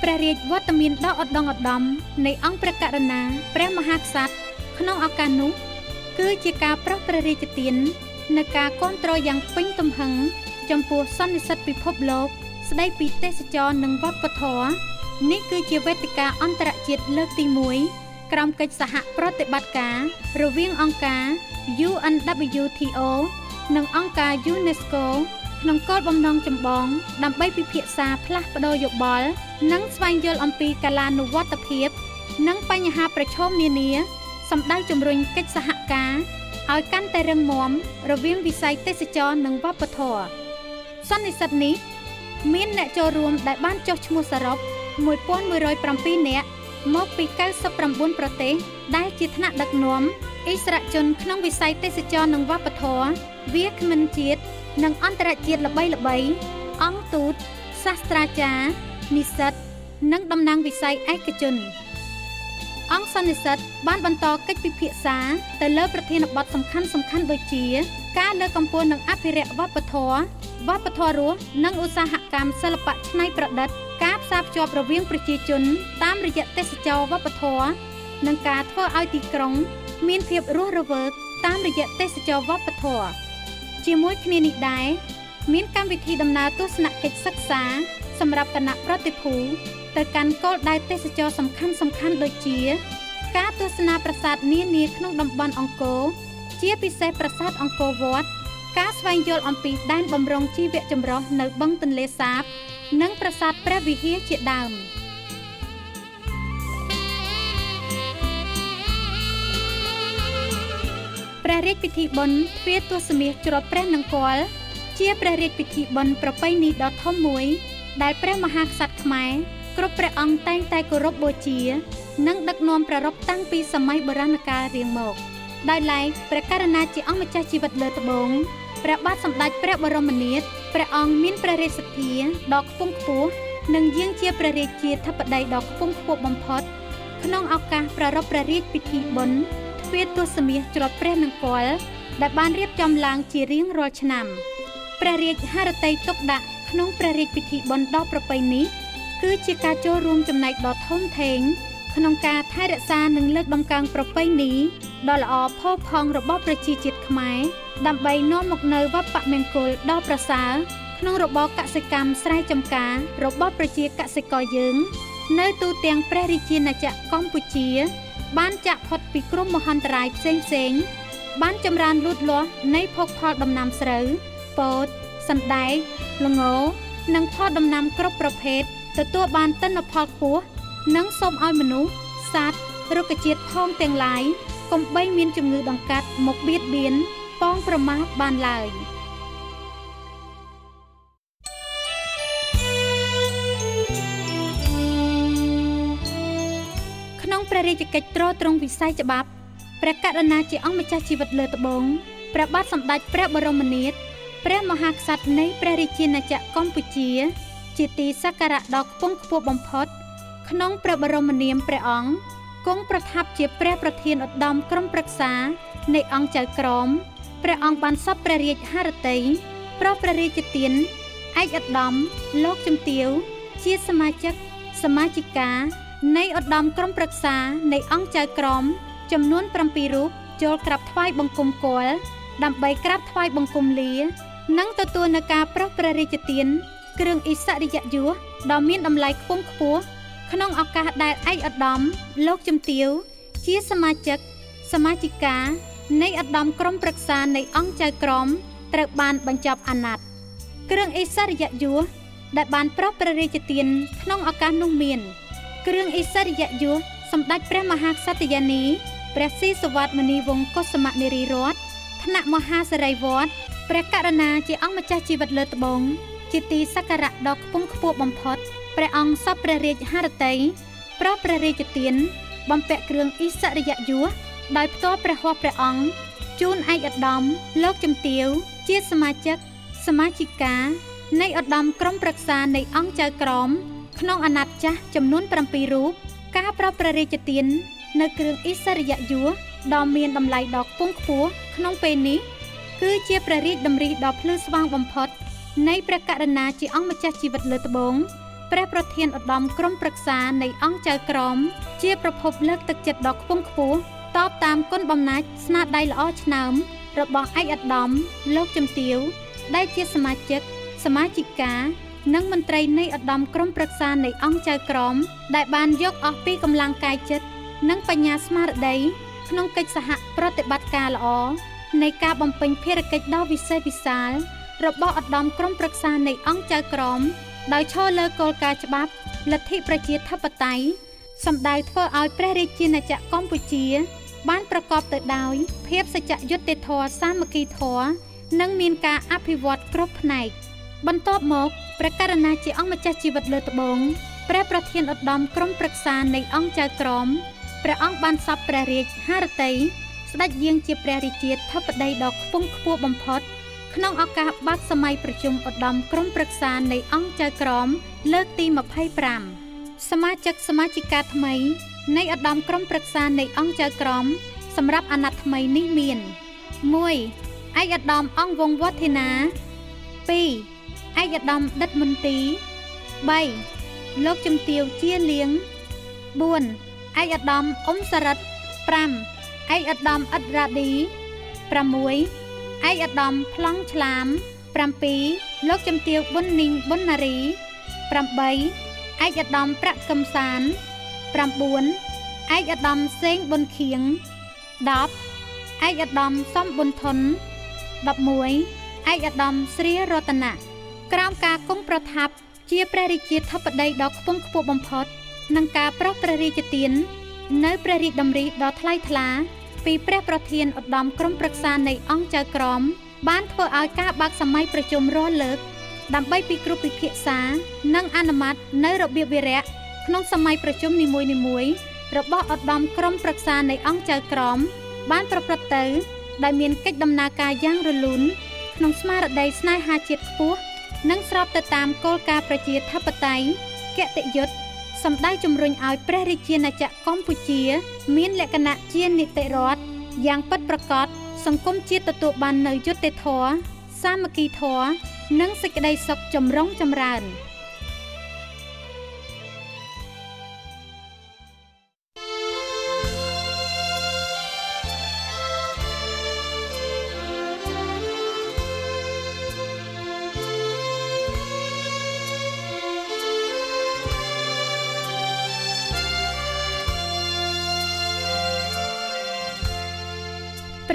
ព្រះរាជវត្តមានដ៏ឧត្តមឧត្តមនៃអង្គព្រះករុណាព្រះមហាក្សត្រក្នុងឱកាសនោះគឺជាការប្រោសព្រះរាជទាននៅការគាំទ្រយ៉ាងពេញទំហឹងចំពោះសន្និសីទពិភពលោកស្ដីពីទេសចរនិងវប្បធម៌នេះគឺជាវេទិកាអន្តរជាតិលើកទី1ក្រោមកិច្ចសហប្រតិបត្តិការរវាងអង្គការ UNWTO និងអង្គការ UNESCO ក្នុងគោលបំណងចម្បងដើម្បីពិភាក្សាផ្លាស់ប្តូរយោបល់និងស្វែងយល់អំពីកាលានុវត្តភាពនិងបញ្ហាប្រឈមនានាសម្ដៅជំរុញកិច្ចសហការឲ្យកាន់តែរឹងមាំរវាងវិស័យទេសចរនិងវប្បធម៌សន្និសីទនេះមានអ្នកចូលរួមដែលបានចុះឈ្មោះសរុប 1107 នាក់មកពី99ប្រទេសដែលជាថ្នាក់ដឹកនាំអិសរាជជនក្នុងវិស័យទេសចរនិងវប្បធម៌វាគ្មិនជាតិនិងអន្តរជាតិល្បីៗអង្គទូតសាស្ត្រាចារ្យនិស្សិតនិងតំណាងវិស័យឯកជនអង្គសន្និសីទបានបន្តកិច្ចពិភាក្សាទៅលើប្រធានបទសំខាន់ៗដូចជាការលើកកម្ពស់និងអភិរក្សវប្បធម៌រស់និងឧស្សាហកម្មសិល្បៈច្នៃប្រឌិតការផ្សារភ្ជាប់រវាងប្រជាជនតាមរយៈទេសចរវប្បធម៌និងការធ្វើឲ្យទីក្រុងមានភាពរស់រវើកតាមរយៈទេសចរវប្បធម៌ជាមួយគ្នានេះដែរមានកម្មវិធីដំណើរទស្សនកិច្ចសិក្សាសម្រាប់គណៈប្រតិភូទៅកាន់គោលដៅទេសចរសំខាន់ៗដូចជាការទស្សនាប្រាសាទនានាក្នុងតំបន់អង្គរជាពិសេសប្រាសាទអង្គរវត្តការស្វែងយល់អំពីដែនបម្រុងជីវៈចម្រុះនៅបឹងទន្លេសាបនិងប្រាសាទព្រះវិហារជាដើមព្រះរាជពិធីបុណ្យទ្វារទសមាសច្រត់ព្រះនង្គ័លជាព្រះរាជពិធីបុណ្យប្រពៃណីដ៏ធំមួយដែលព្រះមហាក្សត្រខ្មែរគ្រប់ព្រះអង្គតែងតែគោរពបូជានិងដឹកនាំប្រារព្ធតាំងពីសម័យបុរាណកាលរៀងមកដោយឡែកព្រះករុណាជាអង្គម្ចាស់ជីវិតលើត្បូងព្រះបាទសម្ដេចព្រះបរមនាថព្រះអង្គមានព្រះរាជសទ្ធាដ៏ខ្ពង់ខ្ពស់និងយាងជាព្រះរាជាធិបតីដ៏ខ្ពង់ខ្ពស់បំផុតក្នុងឱកាសប្រារព្ធព្រះរាជពិធីបុណ្យទ្វារទសមាសច្រត់ព្រះនង្គ័លដែលបានរៀបចំឡើងជារៀងរាល់ឆ្នាំព្រះរាជហឫទ័យទុកដាក់ក្នុងព្រះរាជពិធីបុណ្យដ៏ប្រពៃនេះគឺជាការចូលរួមចំណែកដ៏ធំធេងក្នុងការថែរក្សានិងលើកតម្កើងប្រពៃណីដ៏ល្អផូរផង់របស់ប្រជាជាតិខ្មែរដើម្បីនាំមកនូវវប្បមង្គលដ៏ប្រសើរក្នុងរបរកសិកម្មស្រែចម្ការរបស់ប្រជាកសិករយើងនៅទូទាំងព្រះរាជាណាចក្រកម្ពុជាបានចាក់ផុតពីគ្រោះមហន្តរាយផ្សេងៗបានចម្រើនលូតលាស់នៃភោគផលដំណាំស្រូវពោតសណ្តែកល្ងនិងផលដំណាំគ្រប់ប្រភេទទទួលបានទិន្នផលខ្ពស់និងសូមឲ្យមនុស្សសត្វរុក្ខជាតិផងទាំងឡាយកុំបីមានជំងឺដង្កាត់មកបៀតបៀនប៉ងប្រមាថបានឡើយក្នុងព្រះរាជកិច្ចទ្រទ្រង់វិស័យច្បាប់ព្រះករុណាជាអង្គម្ចាស់ជីវិតលើត្បូងព្រះបាទសម្ដេចព្រះបរមនាថព្រះមហាក្សត្រនៃព្រះរាជាណាចក្រកម្ពុជាជាទីសក្ការៈដ៏ខ្ពង់ខ្ពស់បំផុតក្នុងព្រះបរមនាមព្រះអង្គគង់ប្រថាប់ជាព្រះប្រធានឧត្តមក្រុមប្រឹក្សានៃអង្គចៅក្រមព្រះអង្គបានសព្វព្រះរាជហឫទ័យប្រោសព្រះរាជទានឯកឧត្តមលោកជំទាវជាសមាជិកានៃឧត្តមក្រុមប្រឹក្សានៃអង្គចៅក្រមចំនួន7រូបចូលក្រាបថ្វាយបង្គំគាល់ដើម្បីក្រាបថ្វាយបង្គំលានិងទទួលនៅការប្រោសព្រះរាជទានគ្រឿងឥស្សរិយយសដ៏មានតម្លៃខ្ពង់ខ្ពស់ក្នុងឱកាសដែលឯកឧត្តមលោកជំទាវជាសមាជិកា នៃឧត្តមក្រុមប្រឹក្សានៃអង្គចៅក្រមត្រូវបានបញ្ចប់អាណត្តិគ្រឿងឥស្សរិយយសដែលបានប្រោសព្រះរាជទានក្នុងឱកាសនោះមានគ្រឿងឥស្សរិយយសសម្ដេចព្រះមហាក្សត្រយានីព្រះស៊ីសុវត្ថិមុនីវង្សកុសុមនារីរតន៍ថ្នាក់មហាសិរីវត្តព្រះករុណាជាអង្គម្ចាស់ជីវិតលើត្បូងជាទីសក្ការៈដ៏ខ្ពង់ខ្ពស់បំផុតព្រះអង្គសពព្រះរាជហឫទ័យប្រោសព្រះរាជទានបំពាក់គ្រឿងឥស្សរិយយសដោយផ្ទាល់ព្រះហស្ថព្រះអង្គជូនឯកឧត្តមលោកជំទាវជាសមាជិកានៃឧត្តមក្រុមប្រឹក្សានៃអង្គចៅក្រមក្នុងអាណត្តិចាស់ចំនួន7រូបការប្រោសព្រះរាជទាននៅគ្រឿងឥស្សរិយយសដ៏មានតម្លៃដ៏ខ្ពង់ខ្ពស់ក្នុងពេលនេះគឺជាព្រះរាជតម្រិះដ៏ភ្លឺស្វាងបំផុតនៃព្រះករុណាជាអង្គម្ចាស់ជីវិតលើត្បូងព្រះប្រធានឧត្តមក្រុមប្រឹក្សានៃអង្គចៅក្រមជាប្រភពលើកទឹកចិត្តដ៏ខ្ពង់ខ្ពស់តបតាមគុណបំណាច់ស្នាដៃល្អឆ្នើមរបស់ឯកឧត្តមលោកជំទាវដែលជាសមាជិកានិងមន្ត្រីនៃឧត្តមក្រុមប្រឹក្សានៃអង្គចៅក្រមដែលបានយកអស់ពីកម្លាំងកាយចិត្តនិងបញ្ញាស្មារតីក្នុងកិច្ចសហប្រតិបត្តិការល្អនៃការបំពេញភារកិច្ចដ៏វិសេសវិសាលរបស់ឧត្តមក្រុមប្រឹក្សានៃអង្គចៅក្រមដោយឈរលើគោលការណ៍ច្បាប់លទ្ធិប្រជាធិបតេយ្យសម្ដៅធ្វើឲ្យព្រះរាជាណាចក្រកម្ពុជាបានប្រកបទៅដោយភាពសច្ចយុត្តិធម៌សាមគ្គីធម៌និងមានការអភិវឌ្ឍគ្រប់ផ្នែកបន្ទាប់មកព្រះករុណាជាអង្គម្ចាស់ជីវិតលើត្បូងព្រះប្រធានឧត្តមក្រុមប្រឹក្សានៃអង្គចៅក្រមព្រះអង្គបានសពព្រះរាជហឫទ័យស្ដេចយាងជាព្រះរាជាធិបតីដ៏ខ្ពង់ខ្ពស់បំផុតក្នុងឱកាសបើកសម័យប្រជុំឧត្តមក្រុមប្រឹក្សានៃអង្គចៅក្រមលើកទី25សមាជិកាថ្មីនៃឧត្តមក្រុមប្រឹក្សានៃអង្គចៅក្រមសម្រាប់អាណត្តិថ្មីនេះមាន1ឯកឧត្តមអង្គវង្សវឌ្ឍនា2ឯកឧត្តមដិតមន្ទី3លោកជំទាវជាលៀង4ឯកឧត្តមអ៊ុំសរិទ្ធ5ឯកឧត្តមអ៊ិតរ៉ាឌី6ឯកឧត្តមប្លង់ឆ្លាម7លោកជំទាវប៊ុននីងប៊ុនណារី8ឯកឧត្តមប្រាក់កឹមសាន9ឯកឧត្តមសេងប៊ុនខៀង10ឯកឧត្តមសំប៊ុនថុន11ឯកឧត្តមស្រីរតនៈក្រោមការគង់ប្រថាប់ជាព្រះរាជាធិបតីដ៏ខ្ពង់ខ្ពស់បំផុតនិងការប្រោសព្រះរាជទាននៅព្រះរាជតម្រិះដ៏ថ្លៃថ្លាពីព្រះប្រធានឧត្តមក្រុមប្រឹក្សានៃអង្គចៅក្រមបានធ្វើឲ្យការបើកសម័យប្រជុំរាល់លើកដើម្បីពិគ្រោះពិភាក្សានិងអនុម័តនៅរបៀបវារៈក្នុងសម័យប្រជុំនីមួយៗរបស់ឧត្តមក្រុមប្រឹក្សានៃអង្គចៅក្រមបានប្រព្រឹត្តទៅដោយមានកិច្ចដំណើរការយ៉ាងរលូនក្នុងស្មារតីស្នេហាជាតិខ្ពស់និងស្របទៅតាមគោលការណ៍ប្រជាធិបតេយ្យគតិយុត្តសម្ដៅជំរុញឲ្យព្រះរាជាណាចក្រកម្ពុជាមានលក្ខណៈជានីតិរដ្ឋយ៉ាងពិតប្រាកដសង្គមជាតិទទួលបាននូវយុត្តិធម៌សាមគ្គីធម៌និងសេចក្តីសុខចម្រុងចម្រើន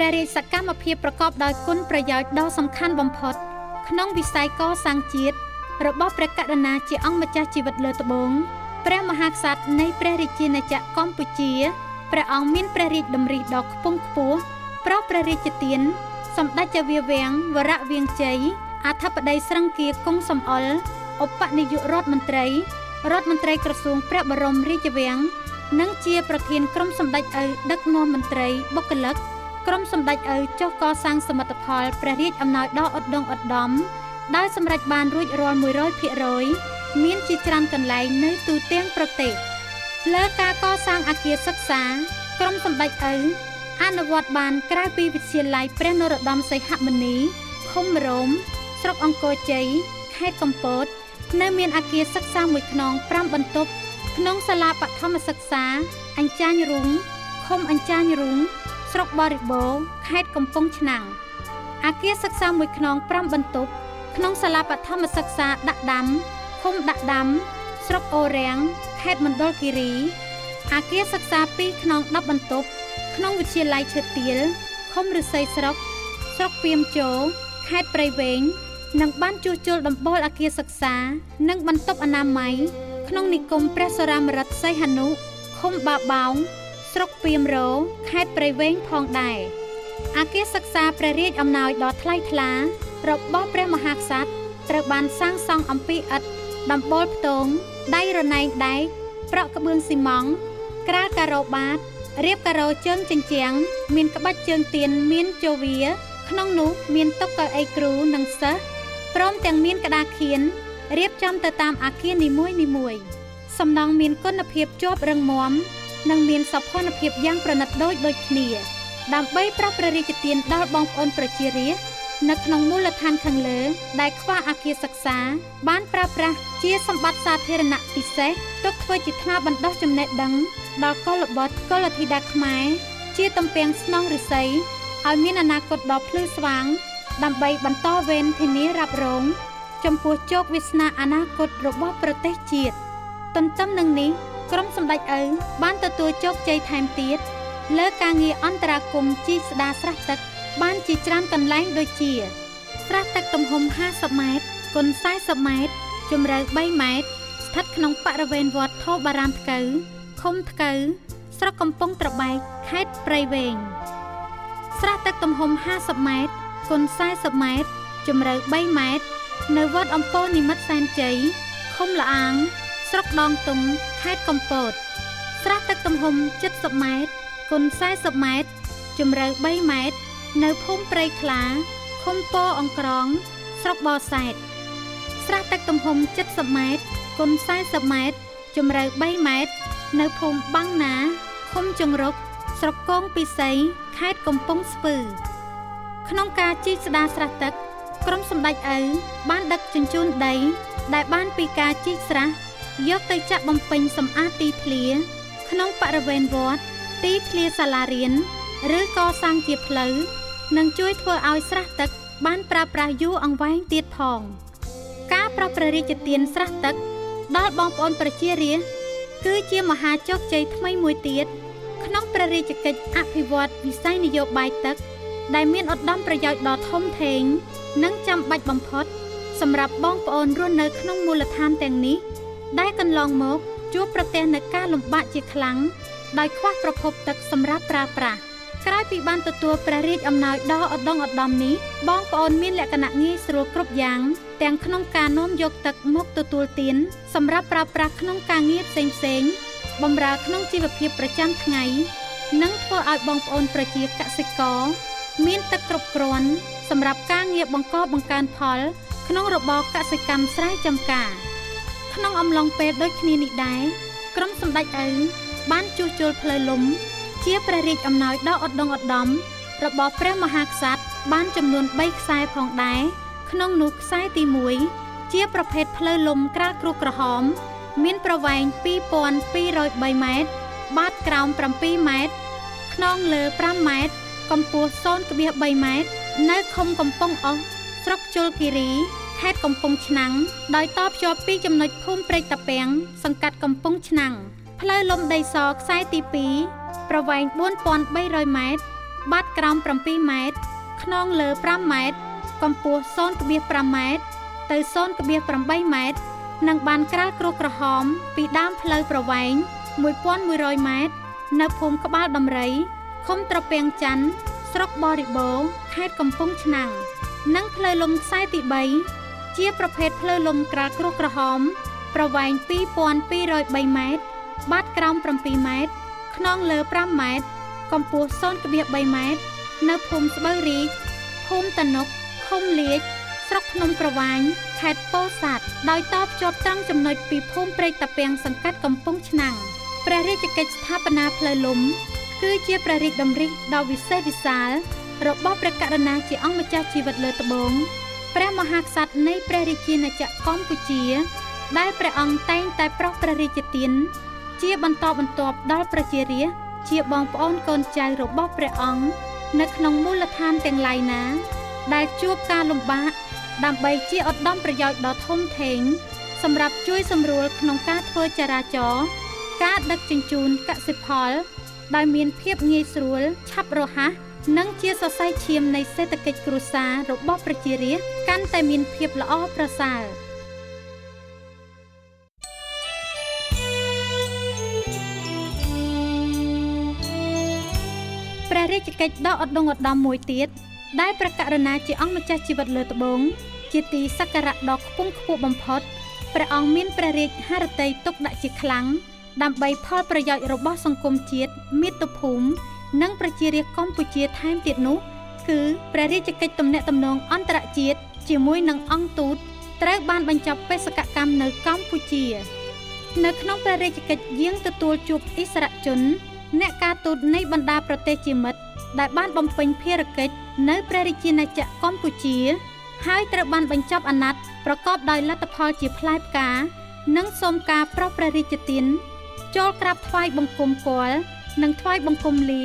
ព្រះរាជសកម្មភាពប្រកបដោយគុណប្រយោជន៍ដ៏សំខាន់បំផុតក្នុងវិស័យកសាងជាតិរបស់ព្រះករុណាជាអង្គម្ចាស់ជីវិតលើត្បូងព្រះមហាក្សត្រនៃព្រះរាជាណាចក្រកម្ពុជាព្រះអង្គមានព្រះរាជតម្រិះដ៏ខ្ពង់ខ្ពស់ប្រោសព្រះរាជទានសម្ដេចចវាវាំងវរៈវាងជ័យអធិបតីស្រឹងគារគង់សំអល់ឧបនាយករដ្ឋមន្ត្រីក្រសួងព្រះបរមរាជវាំងនិងជាប្រធានក្រុមសម្ដេចឪដឹកនាំមន្ត្រីបុគ្គលិកក្រុមសម្ដេចឪចុះកសាងសមិទ្ធផលព្រះរាជអំណោយដ៏ឧត្តមឧត្តមដោយសម្រេចបានរួចរាល់ 100% មានជាច្រើនកន្លែងនៅទូទាំងប្រទេសលើការកសាងអគារសិក្សាក្រុមសម្ដេចឪអនុវត្តបានក្រៅពីវិទ្យាល័យព្រះនរោត្តមសីហមុនីឃុំរោមស្រុកអង្គរជ័យខេត្តកំពតនៅមានអគារសិក្សាមួយខ្នង5បន្ទប់ក្នុងសាលាបឋមសិក្សាអញ្ចាញរុងឃុំអញ្ចាញរុងស្រុកបរិបូរខេត្តកំពង់ឆ្នាំងអគារសិក្សាមួយខ្នង5បន្ទប់ក្នុងសាលាបឋមសិក្សាដាក់ដាំឃុំដាក់ដាំស្រុកអូរាំងខេត្តមណ្ឌលគិរីអគារសិក្សា2ខ្នង10បន្ទប់ក្នុងវិទ្យាល័យឈើទាលឃុ មឫស្សីស្រុកពាមជោខេត្តព្រៃវែងនិងបានជួសជុលដំបូលអគារសិក្សានិងបន្ទប់អនាម័យក្នុងនិគមព្រះសុរាម្រិតសីហនុឃុំបាបោងស្រុកពាមរោខេត្តព្រៃវែងផងដែរអគារសិក្សាព្រះរាជអំណោយដ៏ថ្លៃថ្លារបស់ព្រះមហាក្សត្រត្រូវបានសាងសង់អំពីឥដ្ឋដំបូលផ្ទងដៃរណែងដែកប្រក់ក្បឿងស៊ីម៉ង់ក្រាលការ៉ូបាតរៀបការ៉ូជើងជញ្ជាំងមានក្បាច់ជើងទៀនមានជោវាក្នុងនោះមានតុកៅអីគ្រូនិងសិស្សព្រមទាំងមានក្តារខៀនរៀបចំទៅតាមអគារនីមួយៗសំណង់មានគុណភាពជាប់រឹងមាំនិងមានសោភ័ណភាពយ៉ាងប្រណិតដូចគ្នាដើម្បីប្រោសព្រះរាជទានដល់បងប្អូនប្រជារាស្ត្រនៅក្នុងមូលដ្ឋានខាងលើដែលខ្វះអគារសិក្សាបានប្រើប្រាស់ជាសម្បត្តិសាធារណៈពិសេសទុកធ្វើជាថ្នាលបណ្ដុះចំណេះដឹងដល់កុលបុត្រកុលធីតាខ្មែរជាទំពាំងស្នងឫស្សីឲ្យមានអនាគតដ៏ភ្លឺស្វាងដើម្បីបន្តវេនធានារ៉ាប់រងចំពោះជោគវាសនាអនាគតរបស់ប្រទេសជាតិទន្ទឹមនឹងនេះក្រុមសម្ដេចឪបានទទួលជោគជ័យថែមទៀតលើការងារអន្តរាគមន៍ជីកស្ដារស្រះទឹកបានជាច្រើនកន្លែងដូចជាស្រះទឹកទំហំ50ម៉ែត្រគុណ40ម៉ែត្រជម្រៅ3ម៉ែត្រស្ថិតក្នុងបរិវេណវត្តថោបារាមថ្កូវឃុំថ្កូវស្រុកកំពង់ត្របែកខេត្តព្រៃវែងស្រះទឹកទំហំ50ម៉ែត្រគុណ40ម៉ែត្រជម្រៅ3ម៉ែត្រនៅវត្តអំពរនិមិត្តសែនជ័យឃុំលាអាងស្រុកដងទុំខេត្តកំពតស្រះទឹកទំហំ70ម៉ែត្រគុណ40ម៉ែត្រជម្រៅ3ម៉ែត្រនៅភូមិព្រៃខ្លាឃុំពរអង្ក្រងស្រុកបរសែតស្រះទឹកទំហំ70ម៉ែត្រគុណ40ម៉ែត្រជម្រៅ3ម៉ែត្រនៅភូមិបាំងណាឃុំចង្រុកស្រុកកងពិសីខេត្តកំពង់ស្ពឺក្នុងការជីកស្ដារស្រះទឹកក្រុមសម្ដេចឪបានដឹកជញ្ជូនដីដែលបានពីការជីកស្រះយកទៅចាក់បំពេញសម្អាតទីធ្លាក្នុងបរិវេណវត្តទីធ្លាសាលារៀនឬកសាងជាផ្លូវនិងជួយធ្វើឲ្យស្រះទឹកបានប្រើប្រាស់យូរអង្វែងទៀតផងការប្រោសព្រះរាជទានស្រះទឹកដល់បងប្អូនប្រជារាស្ត្រគឺជាមហាជោគជ័យថ្មីមួយទៀតក្នុងព្រះរាជកិច្ចអភិវឌ្ឍវិស័យនយោបាយទឹកដែលមានឧត្តមប្រយោជន៍ដ៏ធំធេងនិងចាំបាច់បំផុតសម្រាប់បងប្អូនរស់នៅក្នុងមូលដ្ឋានទាំងនេះដែលកន្លងមកជួបប្រទះនូវការលំបាកជាខ្លាំងដោយខ្វះប្រភពទឹកសម្រាប់ប្រើប្រាស់ក្រោយពីបានទទួលព្រះរាជអំណោយដ៏ឧត្តមឧត្តមនេះបងប្អូនមានលក្ខណៈងាយស្រួលគ្រប់យ៉ាងទាំងក្នុងការនាំយកទឹកមកទទួលទានសម្រាប់ប្រើប្រាស់ក្នុងការងារបផ្សេងៗបម្រើក្នុងជីវភាពប្រចាំថ្ងៃនិងធ្វើឲ្យបងប្អូនប្រជាកសិករមានទឹកគ្រប់គ្រាន់សម្រាប់ការងារបង្កើនផលក្នុងរបរកសិកម្មស្រែចម្ការក្នុងអំឡុងពេលដូចគ្នានេះដែរក្រុមសម្ដេចឪបានជួសជុលផ្លូវលំជាព្រះរាជអំណោយដ៏ឧត្តមឧត្តមរបស់ព្រះមហាក្សត្របានចំនួន3ខ្សែផងដែរក្នុងនោះខ្សែទី1ជាប្រភេទផ្លូវលំក្រាលគ្រួក្រហមមានប្រវែង2203ម៉ែត្របាតក្រោម7ម៉ែត្រខ្នងលើ5ម៉ែត្រកម្ពស់ 0.3 ម៉ែត្រនៅឃុំកំពង់អុសស្រុកជលគិរីខេត្តកំពង់ឆ្នាំងដោយតភ្ជាប់ពីចំណុចភូមិព្រែកតាពាំងសង្កាត់កំពង់ឆ្នាំងផ្លូវលំដីសខ្សែទី2ប្រវែង4300ម៉ែត្របាតក្រោម7ម៉ែត្រខ្នងលើ5ម៉ែត្រកម្ពស់ 0.5 ម៉ែត្រទៅ 0.8 ម៉ែត្រនិងបានក្រាលគ្រួក្រហមពីដើមផ្លូវប្រវែង1100ម៉ែត្រនៅភូមិក្បាលដំរីឃុំត្រពាំងច័ន្ទស្រុកបរិបូរខេត្តកំពង់ឆ្នាំងនិងផ្លូវលំខ្សែទី3ជាប្រភេទផ្លូវលំក្រាលគ្រួក្រហមប្រវែង2203ម៉ែត្របាតក្រោម7ម៉ែត្រខ្នងលើ5ម៉ែត្រកម្ពស់ 0.3 ម៉ែត្រនៅភូមិស្បូវរីកភូមិតនុកឃុំលៀចស្រុកភ្នំក្រវាញខេត្តពោធិ៍សាត់ដោយតភ្ជាប់ត្រង់ចំណុចពីភូមិព្រែកតាពាំងសង្កាត់កំពង់ឆ្នាំងព្រះរាជកិច្ចស្ថាបនាផ្លូវលំគឺជាព្រះរាជដង្រីសដ៏វិសេសវិសាលរបស់ព្រះករុណាជាអង្គម្ចាស់ជីវិតលើត្បូងព្រះមហាក្សត្រនៃព្រះរាជាណាចក្រកម្ពុជាដែលព្រះអង្គតែងតែប្រោសព្រះរាជទានជាបន្តបន្ទាប់ដល់ប្រជារាស្ត្រជាបងប្អូនកូនចៅរបស់ព្រះអង្គនៅក្នុងមូលដ្ឋានទាំងឡាយណាដែលជួបការលំបាកដើម្បីជាឧត្តមប្រយោជន៍ដ៏ធំធេងសម្រាប់ជួយសម្រួលក្នុងការធ្វើចរាចរណ៍ការដឹកជញ្ជូនកសិផលដោយមានភាពងាយស្រួលឆាប់រហ័ស និងជាសរសៃឈាមនៃសេដ្ឋកិច្ចគ្រួសាររបស់ប្រជារាស្ត្រកាន់តែមានភាពល្អប្រសើរព្រះរាជកិច្ចដ៏ឧត្តមឧត្តមមួយទៀតដែលព្រះករុណាជាអង្គម្ចាស់ជីវិតលើត្បូងជាទីសក្ការៈដ៏ខ្ពង់ខ្ពស់បំផុតព្រះអង្គមានព្រះរាជហឫទ័យទុកដាក់ជាខ្លាំងដើម្បីផលប្រយោជន៍របស់សង្គមជាតិមាតុភូមិនិងប្រជារាស្ត្រកម្ពុជាថែមទៀតនោះគឺព្រះរាជកិច្ចទំនាក់ទំនងអន្តរជាតិជាមួយនឹងអង្គទូតត្រូវបានបញ្ចប់បេសកកម្មនៅកម្ពុជានៅក្នុងព្រះរាជកិច្ចយាងទទួលជួបឥស្សរជនអ្នកការទូតនៃបណ្ដាប្រទេសជាមិត្តដែលបានបំពេញភារកិច្ចនៅព្រះរាជាណាចក្រកម្ពុជាហើយត្រូវបានបញ្ចប់អាណត្តិប្រកបដោយលទ្ធផលជាផ្លែផ្កានិងសូមការប្រោសព្រះរាជទានចូលក្រាបថ្វាយបង្គំគាល់និងថ្វាយបង្គំលា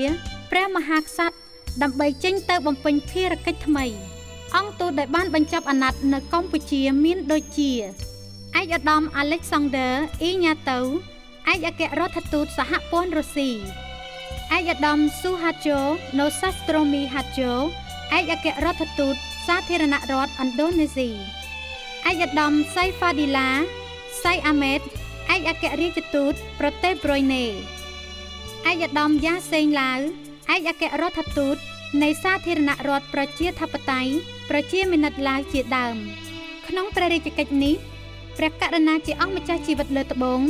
ព្រះមហាក្សត្រដើម្បីចេញទៅបំពេញភារកិច្ចថ្មីអង្គទូតដែលបានបញ្ចប់អាណត្តិនៅកម្ពុជាមានដូចជាឯកឧត្តម Alexander Ignatow ឯកអគ្គរដ្ឋទូតសហព័ន្ធរុស្ស៊ីឯកឧត្តម Suharto Nostromy Harjo ឯកអគ្គរដ្ឋទូតសាធារណរដ្ឋឥណ្ឌូនេស៊ីឯកឧត្តម Saifadilla Said Ahmed ឯកអគ្គរាជទូតប្រទេសប្រ៊ុយណេឯកឧត្តម Yassin Lao ឯកអគ្គរដ្ឋទូតនៃសាធារណរដ្ឋប្រជាធិបតេយ្យប្រជាមានិតឡាវជាដើមក្នុងព្រះរាជកិច្ចនេះព្រះករុណាជាអង្គម្ចាស់ជីវិតលើត្បូង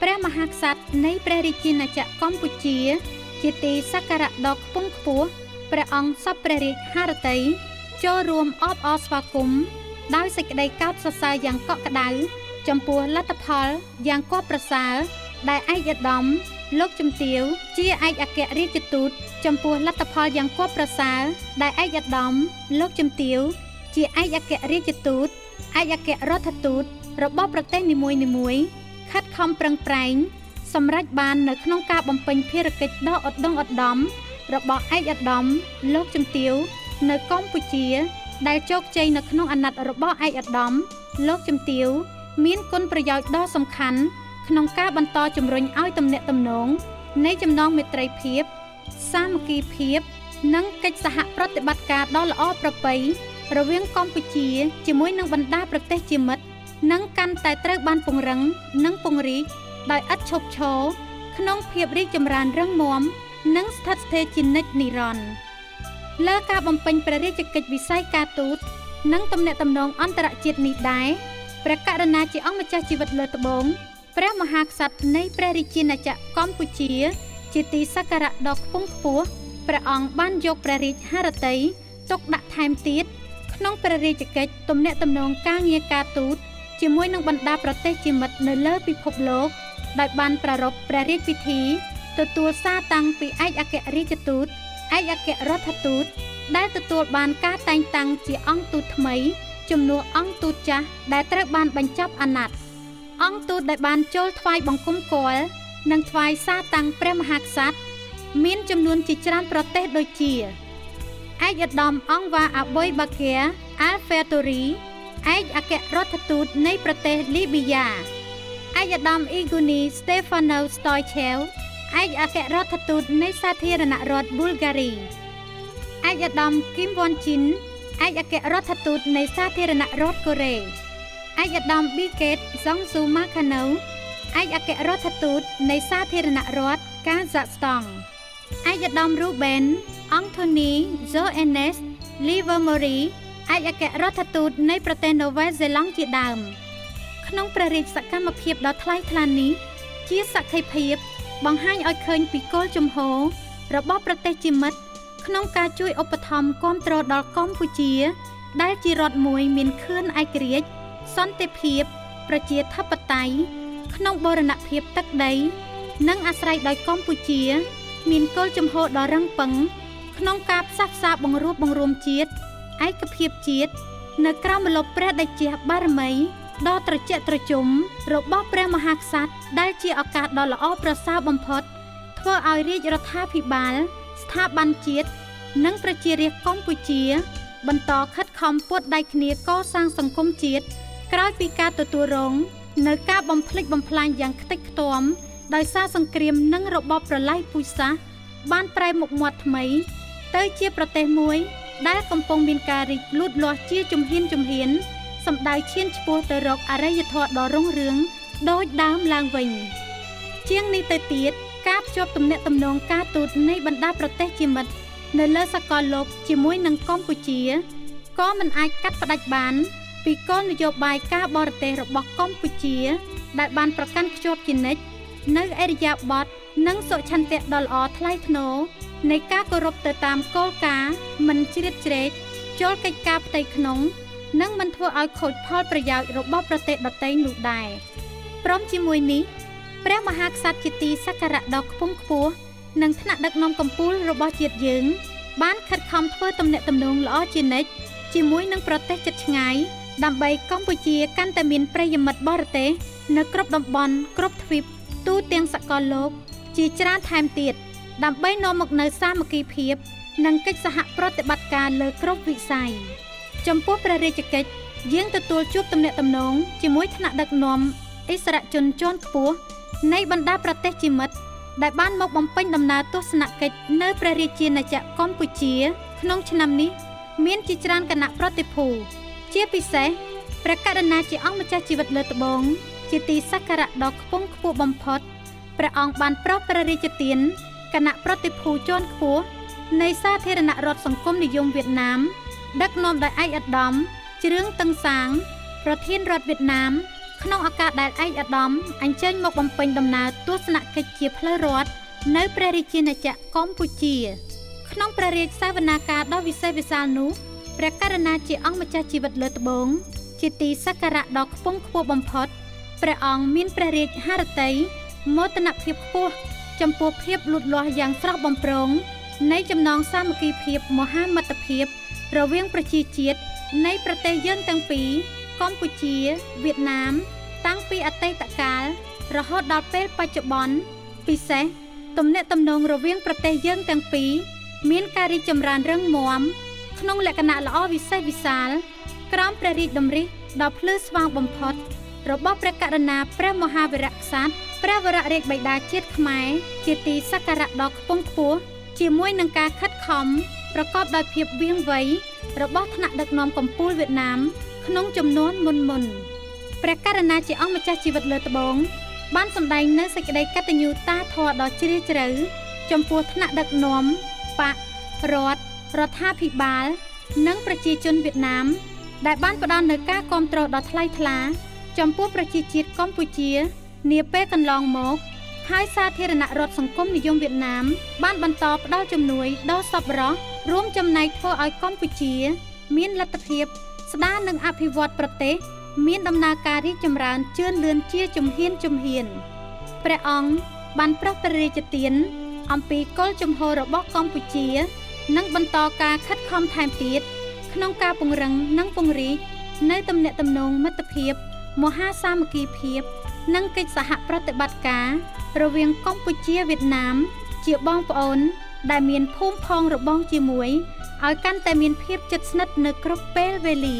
ព្រះមហាក្សត្រនៃព្រះរាជាណាចក្រកម្ពុជាជាទីសក្ការៈដ៏ខ្ពង់ខ្ពស់ព្រះអង្គសពព្រះរាជហឫទ័យចូលរួមអបអរស្វាគមន៍ដោយសេចក្តីកោតសរសើរយ៉ាងកក់ក្ដៅចំពោះលទ្ធផលយ៉ាងគប្បប្រសើរដែលឯកឧត្តមលោកជំទាវជាឯកអគ្គរាជទូតចំពោះលទ្ធផលយ៉ាងគប្បប្រសើរដែលឯកឧត្តមលោកជំទាវជាឯកអគ្គរាជទូតឯកអគ្គរដ្ឋទូតរបស់ប្រទេសនីមួយៗខិតខំប្រឹងប្រែងសម្រេចបាននៅក្នុងការបំពេញភារកិច្ចដ៏ឧត្តមឧត្តមរបស់ឯកឧត្តមលោកជំទាវនៅកម្ពុជាដែលជោគជ័យនៅក្នុងអាណត្តិរបស់ឯកឧត្តមលោកជំទាវមានគុណប្រយោជន៍ដ៏សំខាន់ក្នុងការបន្តជំរុញឲ្យទំនាក់ទំនងនៃចំណងមេត្រីភាពសាមគ្គីភាពនិងកិច្ចសហប្រតិបត្តិការដ៏ល្អប្រពៃរវាងកម្ពុជាជាមួយនឹងបណ្ដាប្រទេសជាមិត្តនឹងកាន់តែត្រូវបានពង្រឹងនិងពង្រីកដោយឥតឈប់ឈរក្នុងភាពរីកចម្រើនរឹងមាំនិងស្ថិតស្ថេរជានិច្ចនិរន្តរ៍លើការបំពេញព្រះរាជកិច្ចវិស័យការទូតនិងទំនាក់ទំនងអន្តរជាតិនេះដែរព្រះករុណាជាអង្គម្ចាស់ជីវិតលើត្បូងព្រះមហាក្សត្រនៃព្រះរាជាណាចក្រកម្ពុជាជាទីសក្ការៈដ៏ខ្ពង់ខ្ពស់ព្រះអង្គបានយកព្រះរាជហឫទ័យទុកដាក់ថែមទៀតក្នុងព្រះរាជកិច្ចទំនាក់ទំនងការងារការទូតជាមួយនឹងបណ្ដាប្រទេសជាមិត្តនៅលើពិភពលោកដោយបានប្រារព្ធព្រះរាជពិធីទទួលសារតាំងពីឯកអគ្គរាជទូតឯកអគ្គរដ្ឋទូតដែលទទួលបានការតែងតាំងជាអង្គទូតថ្មីជំនួសអង្គទូតចាស់ដែលត្រូវបានបញ្ចប់អាណត្តិអង្គទូតដែលបានចូលថ្វាយបង្គំគាល់និងថ្វាយសារតាំងព្រះមហាក្សត្រមានចំនួនជាច្រើនប្រទេសដូចជាឯកឧត្តមអង្គវ៉ាអាបុយបាហ្គាអាល់ហ្វេតូរីឯកអគ្គរដ្ឋទូតនៃប្រទេសលីប៊ីយ៉ាឯកឧត្តមអ៊ីហ្គូនីស្តេហ្វាណូស្តយឆេវឯកអគ្គរដ្ឋទូតនៃសាធារណរដ្ឋប៊ុលហ្គារីឯកឧត្តមគីមវ៉ាន់ជីនឯកអគ្គរដ្ឋទូតនៃសាធារណរដ្ឋកូរ៉េឯកឧត្តមប៊ីកេតហ្សង់ស៊ូម៉ាខាណូឯកអគ្គរដ្ឋទូតនៃសាធារណរដ្ឋកាហ្សាក់ស្តង់ឯកឧត្តមរូបេនអង់ថូនីហ្សូអេណេសលីវឺម៉ូរីឯកអគ្គរដ្ឋទូតនៃប្រទេសនូវែលសេឡង់ជាដើមក្នុងព្រះរាជសកម្មភាពដ៏ថ្លៃថ្លានេះជាសក្ខីភាពបង្ហាញឲ្យឃើញពីគោលជំហររបស់ប្រទេសជាមិត្តក្នុងការជួយឧបត្ថម្ភគាំទ្រដល់កម្ពុជាដែលជារដ្ឋមួយមានខឿនឯករាជ្យសន្តិភាពប្រជាធិបតេយ្យក្នុងបូរណភាពទឹកដីនិងអាស្រ័យដោយកម្ពុជាមានគោលជំហរដ៏រឹងប៉ឹងក្នុងការផ្សះផ្សាបង្រួបបង្រួមជាតិឯកភាពជាតិនៅក្រោមម្លប់ព្រះតេជះបារមីដ៏ត្រជាក់ត្រជុំរបស់ព្រះមហាក្សត្រដែលជាឱកាសដ៏ល្អប្រសើរបំផុតធ្វើឲ្យរាជរដ្ឋាភិបាលស្ថាប័នជាតិនិងប្រជារាស្ត្រកម្ពុជាបន្តខិតខំពួតដៃគ្នាកសាងសង្គមជាតិក្រោយពីការទទួលរងនៅការបំផ្លិចបំផ្លាញយ៉ាងខ្ទេចខ្ទាំដោយសារសង្គ្រាមនិងរបបប្រល័យពូជសាសន៍បានប្រែមុខមាត់ថ្មី ទៅជាប្រទេសមួយដែលកំពុងមានការរីកលូតលាស់ជាជំហានសម្ដៅឈានឆ្ពោះទៅរកអរិយធម៌ដ៏រុងរឿងដូចដើមឡើងវិញជាងនេះទៅទៀតការភ្ជាប់ទំនាក់ទំនងការទូតនៃបណ្ដាប្រទេសជាមិត្តនៅលើសកលលោកជាមួយនឹងកម្ពុជាក៏មិនអាចកាត់ផ្ដាច់បានពីគោលនយោបាយការបរទេសរបស់កម្ពុជាដែលបានប្រកាន់ខ្ជាប់ជានិច្ចនៅអរិយាប័ត្រនិងសុឆន្ទៈដ៏ល្អថ្លៃថ្នូរនៃការគោរពទៅតាមគោលការណ៍មិនជ្រៀតជ្រែកចូលកិច្ចការផ្ទៃក្នុងនិងមិនធ្វើឲ្យខូចផលប្រយោជន៍របស់ប្រទេសដទៃនោះដែរព្រមជាមួយនេះព្រះមហាក្សត្រជាទីសក្ការៈដ៏ខ្ពង់ខ្ពស់និងថ្នាក់ដឹកនាំកំពូលរបស់ជាតិយើងបានខិតខំធ្វើទំនាក់ទំនងល្អជានិច្ចជាមួយនឹងប្រទេសជិតឆ្ងាយដើម្បីកម្ពុជាកាន់តែមានប្រិយមិត្តបរទេសនៅគ្រប់តំបន់គ្រប់ទ្វីបទូទាំងសកលលោកជាច្រើនថែមទៀតដើម្បីនាំមកនូវសាមគ្គីភាពនិងកិច្ចសហប្រតិបត្តិការលើគ្រប់វិស័យចំពោះព្រះរាជកិច្ចយើងទទួលជួបទំនាក់ទំនងជាមួយថ្នាក់ដឹកនាំអិសរាជជនជាន់ខ្ពស់នៃបណ្ដាប្រទេសជាមិត្តដែលបានមកបំពេញដំណើរទស្សនកិច្ចនៅព្រះរាជាណាចក្រកម្ពុជាក្នុងឆ្នាំនេះមានជាច្រើនគណៈប្រតិភូជាពិសេសព្រះករុណាជាអង្គម្ចាស់ជីវិតលើត្បូងជាទីសក្ការៈដ៏ខ្ពង់ខ្ពស់បំផុតព្រះអង្គបានប្រោសព្រះរាជទានគណៈប្រតិភូជាន់ខ្ពស់នៃសាធារណរដ្ឋសង្គមនិយមវៀតណាមដឹកនាំដោយឯកឧត្តមជ្រឿងតឹងសាងប្រធានរដ្ឋវៀតណាមក្នុងឱកាសដែលឯកឧត្តមអញ្ជើញមកបំពេញដំណើរទស្សនកិច្ចជាផ្លូវរដ្ឋនៅព្រះរាជាណាចក្រកម្ពុជាក្នុងព្រះរាជសវនាការដ៏វិសេសវិសាលនោះព្រះករុណាជាអង្គម្ចាស់ជីវិតលើត្បូងជាទីសក្ការៈដ៏ខ្ពង់ខ្ពស់បំផុតព្រះអង្គមានព្រះរាជហឫទ័យមោទនភាពខ្ពស់ចំពោះភាពលូតលាស់យ៉ាងស្រស់បំព្រងនៃចំណងសាមគ្គីភាពមហាមិត្តភាពរវាងប្រជាជាតិនៃប្រទេសយើងទាំងពីរកម្ពុជាវៀតណាមតាំងពីអតីតកាលរហូតដល់ពេលបច្ចុប្បន្នពិសេសទំនាក់ទំនងរវាងប្រទេសយើងទាំងពីរមានការរីកចម្រើនរឹងមាំក្នុងលក្ខណៈល្អវិសេសវិសាលក្រោមព្រះរាជតម្រិះដ៏ភ្លឺស្វាងបំផុតរបស់ព្រះករុណាព្រះមហាវីរក្សត្រព្រះវររាជបិតាជាតិខ្មែរជាទីសក្ការៈដ៏ខ្ពង់ខ្ពស់ជាមួយនឹងការខិតខំប្រកបដោយភាពវាងវៃរបស់ថ្នាក់ដឹកនាំកំពូលវៀតណាមក្នុងចំនួនមុនព្រះករុណាជាអង្គម្ចាស់ជីវិតលើត្បូងបានសម្ដែងនូវសេចក្តីកតញ្ញូតាធម៌ដ៏ជ្រាលជ្រៅចំពោះថ្នាក់ដឹកនាំបករដ្ឋាភិបាលនិងប្រជាជនវៀតណាមដែលបានផ្ដល់នូវការគាំទ្រដ៏ថ្លៃថ្លាចំពោះប្រជាជាតិកម្ពុជានាពេលកន្លងមកហើយសាធារណរដ្ឋសង្គមនិយមវៀតណាមបានបន្តផ្ដល់ជំនួយដ៏សប្បុរសរួមចំណែកធ្វើឲ្យកម្ពុជាមានលទ្ធភាពស្ដារនិងអភិវឌ្ឍប្រទេសមានដំណើរការរីកចម្រើនជឿនលឿនជាជំហានព្រះអង្គបានប្រោសព្រះរាជទានអំពីគោលជំហររបស់កម្ពុជានិងបន្តការខិតខំថែមទៀតក្នុងការពង្រឹងនិងពង្រីកនៅទំនាក់ទំនងមិត្តភាពមហាសាមគ្គីភាពនិងកិច្ចសហប្រតិបត្តិការរវាងកម្ពុជាវៀតណាមជាបងប្អូនដែលមានភូមិផងរបងជាមួយឲ្យកាន់តែមានភាពជិតស្និទ្ធនៅគ្រប់ពេលវេលា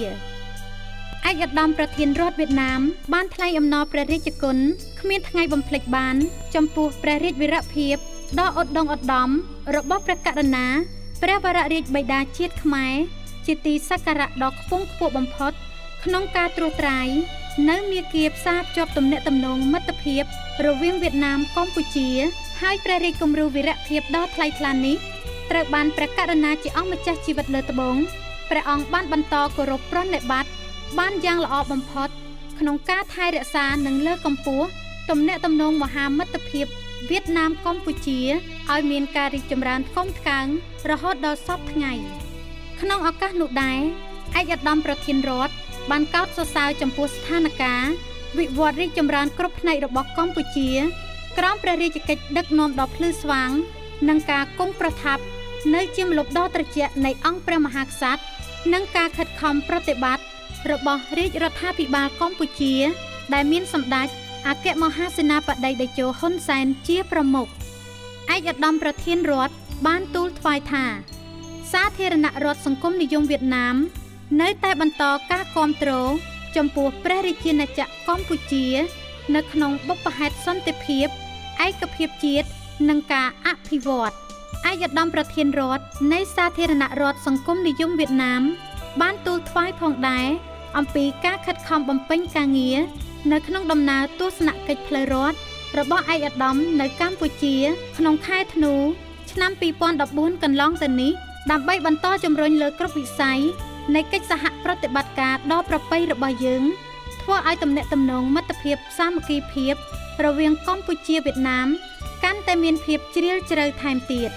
ឯកឧត្តមប្រធានរដ្ឋវៀតណាមបានថ្លែងអំណរព្រះរាជគុណគ្មានថ្ងៃបំភ្លេចបានចំពោះព្រះរាជវីរភាពដ៏ឧត្តមឧត្តមរបស់ព្រះករុណាព្រះវររាជបិតាជាតិខ្មែរជាទីសក្ការៈដ៏ខ្ពង់ខ្ពស់បំផុតក្នុងការត្រួសត្រាយនៅមាគ៌ាផ្សារភ្ជាប់ទំនាក់ទំនងមិត្តភាពរវាងវៀតណាមកម្ពុជាហើយព្រះរាជគំរូវីរភាពដ៏ថ្លៃថ្លានេះត្រូវបានព្រះករុណាជាអង្គម្ចាស់ជីវិតលើត្បូងព្រះអង្គបានបន្តគោរពប្រណិប័តបានយ៉ាងល្អបំផុតក្នុងការថែរក្សានិងលើកកម្ពស់ទំនាក់ទំនងមហាមិត្តភាពវៀតណាមកម្ពុជាឲ្យមានការរីកចម្រើនថ្កុំថ្កើងរហូតដល់សព្វថ្ងៃក្នុងឱកាសនោះដែរឯកឧត្តមប្រធានរដ្ឋបានកោតសរសើរចំពោះស្ថានភាពវិវត្តរីកចម្រើនគ្រប់ផ្នែករបស់កម្ពុជាក្រោមព្រះរាជកិច្ចដឹកនាំដ៏ភ្លឺស្វាងនិងការគង់ប្រថាប់នៅជាម្លប់ដ៏ត្រជាក់នៃអង្គព្រះមហាក្សត្រនិងការខិតខំប្រតិបត្តិរបស់រាជរដ្ឋាភិបាលកម្ពុជាដែលមានសម្ដេចអគ្គមហាសេនាបតីតេជោហ៊ុនសែនជាប្រមុខឯកឧត្តមប្រធានរដ្ឋបានទូលថ្វាយថាសាធារណរដ្ឋសង្គមនិយមវៀតណាមនៅតែបន្តការគាំទ្រចំពោះព្រះរាជាណាចក្រកម្ពុជានៅក្នុងបុព្វហេតុសន្តិភាពឯកភាពជាតិនិងការអភិវឌ្ឍ ឯកឧត្តមប្រធានរដ្ឋនៃសាធារណរដ្ឋសង្គមនិយមវៀតណាមបានទូលថ្វាយផងដែរអំពីការខិតខំបំពេញការងារនៅក្នុងដំណើរទស្សនកិច្ចផ្លូវរដ្ឋរបស់ឯកឧត្តមនៅកម្ពុជាក្នុងខែធ្នូឆ្នាំ2014កន្លងទៅនេះដើម្បីបន្តជំរុញលើគ្រប់វិស័យនៃកិច្ចសហប្រតិបត្តិការដ៏ប្រពៃរបស់យើងធ្វើឲ្យទំនាក់ទំនងមិត្តភាពសាមគ្គីភាពរវាងកម្ពុជាវៀតណាមកាន់តែមានភាពជ្រាលជ្រៅថែមទៀត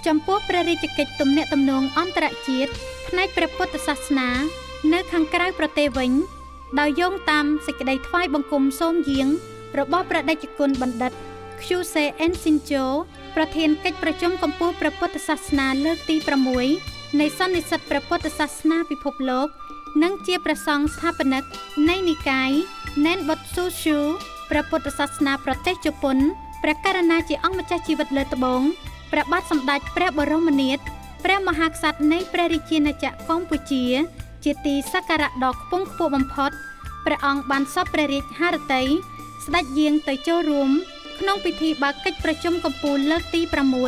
ចំពោះព្រះរាជកិច្ចទំនាក់ទំនងអន្តរជាតិផ្នែកព្រះពុទ្ធសាសនានៅខាងក្រៅប្រទេសវិញដោយយោងតាមសេចក្តីថ្វាយបង្គំសូមយាងរបស់ព្រះតេជគុណបណ្ឌិត Khuse En Sincho ប្រធានកិច្ចប្រជុំកំពូលព្រះពុទ្ធសាសនាលើកទី6នៃសន្និសីទព្រះពុទ្ធសាសនាពិភពលោកនិងជាព្រះសង្ឃស្ថាបនិកនៃនិកាយ Nen Botsu Shu ព្រះពុទ្ធសាសនាប្រទេសជប៉ុនព្រះករុណាជាអង្គម្ចាស់ជីវិតលើត្បូងព្រះបាទសម្ដេចព្រះបរមនាថព្រះមហាក្សត្រនៃព្រះរាជាណាចក្រកម្ពុជាជាទីសក្ការៈដ៏ខ្ពង់ខ្ពស់បំផុតព្រះអង្គបានសពព្រះរាជហឫទ័យស្ដេចយាងទៅចូលរួមក្នុងពិធីបើកកិច្ចប្រជុំកំពូលលើកទី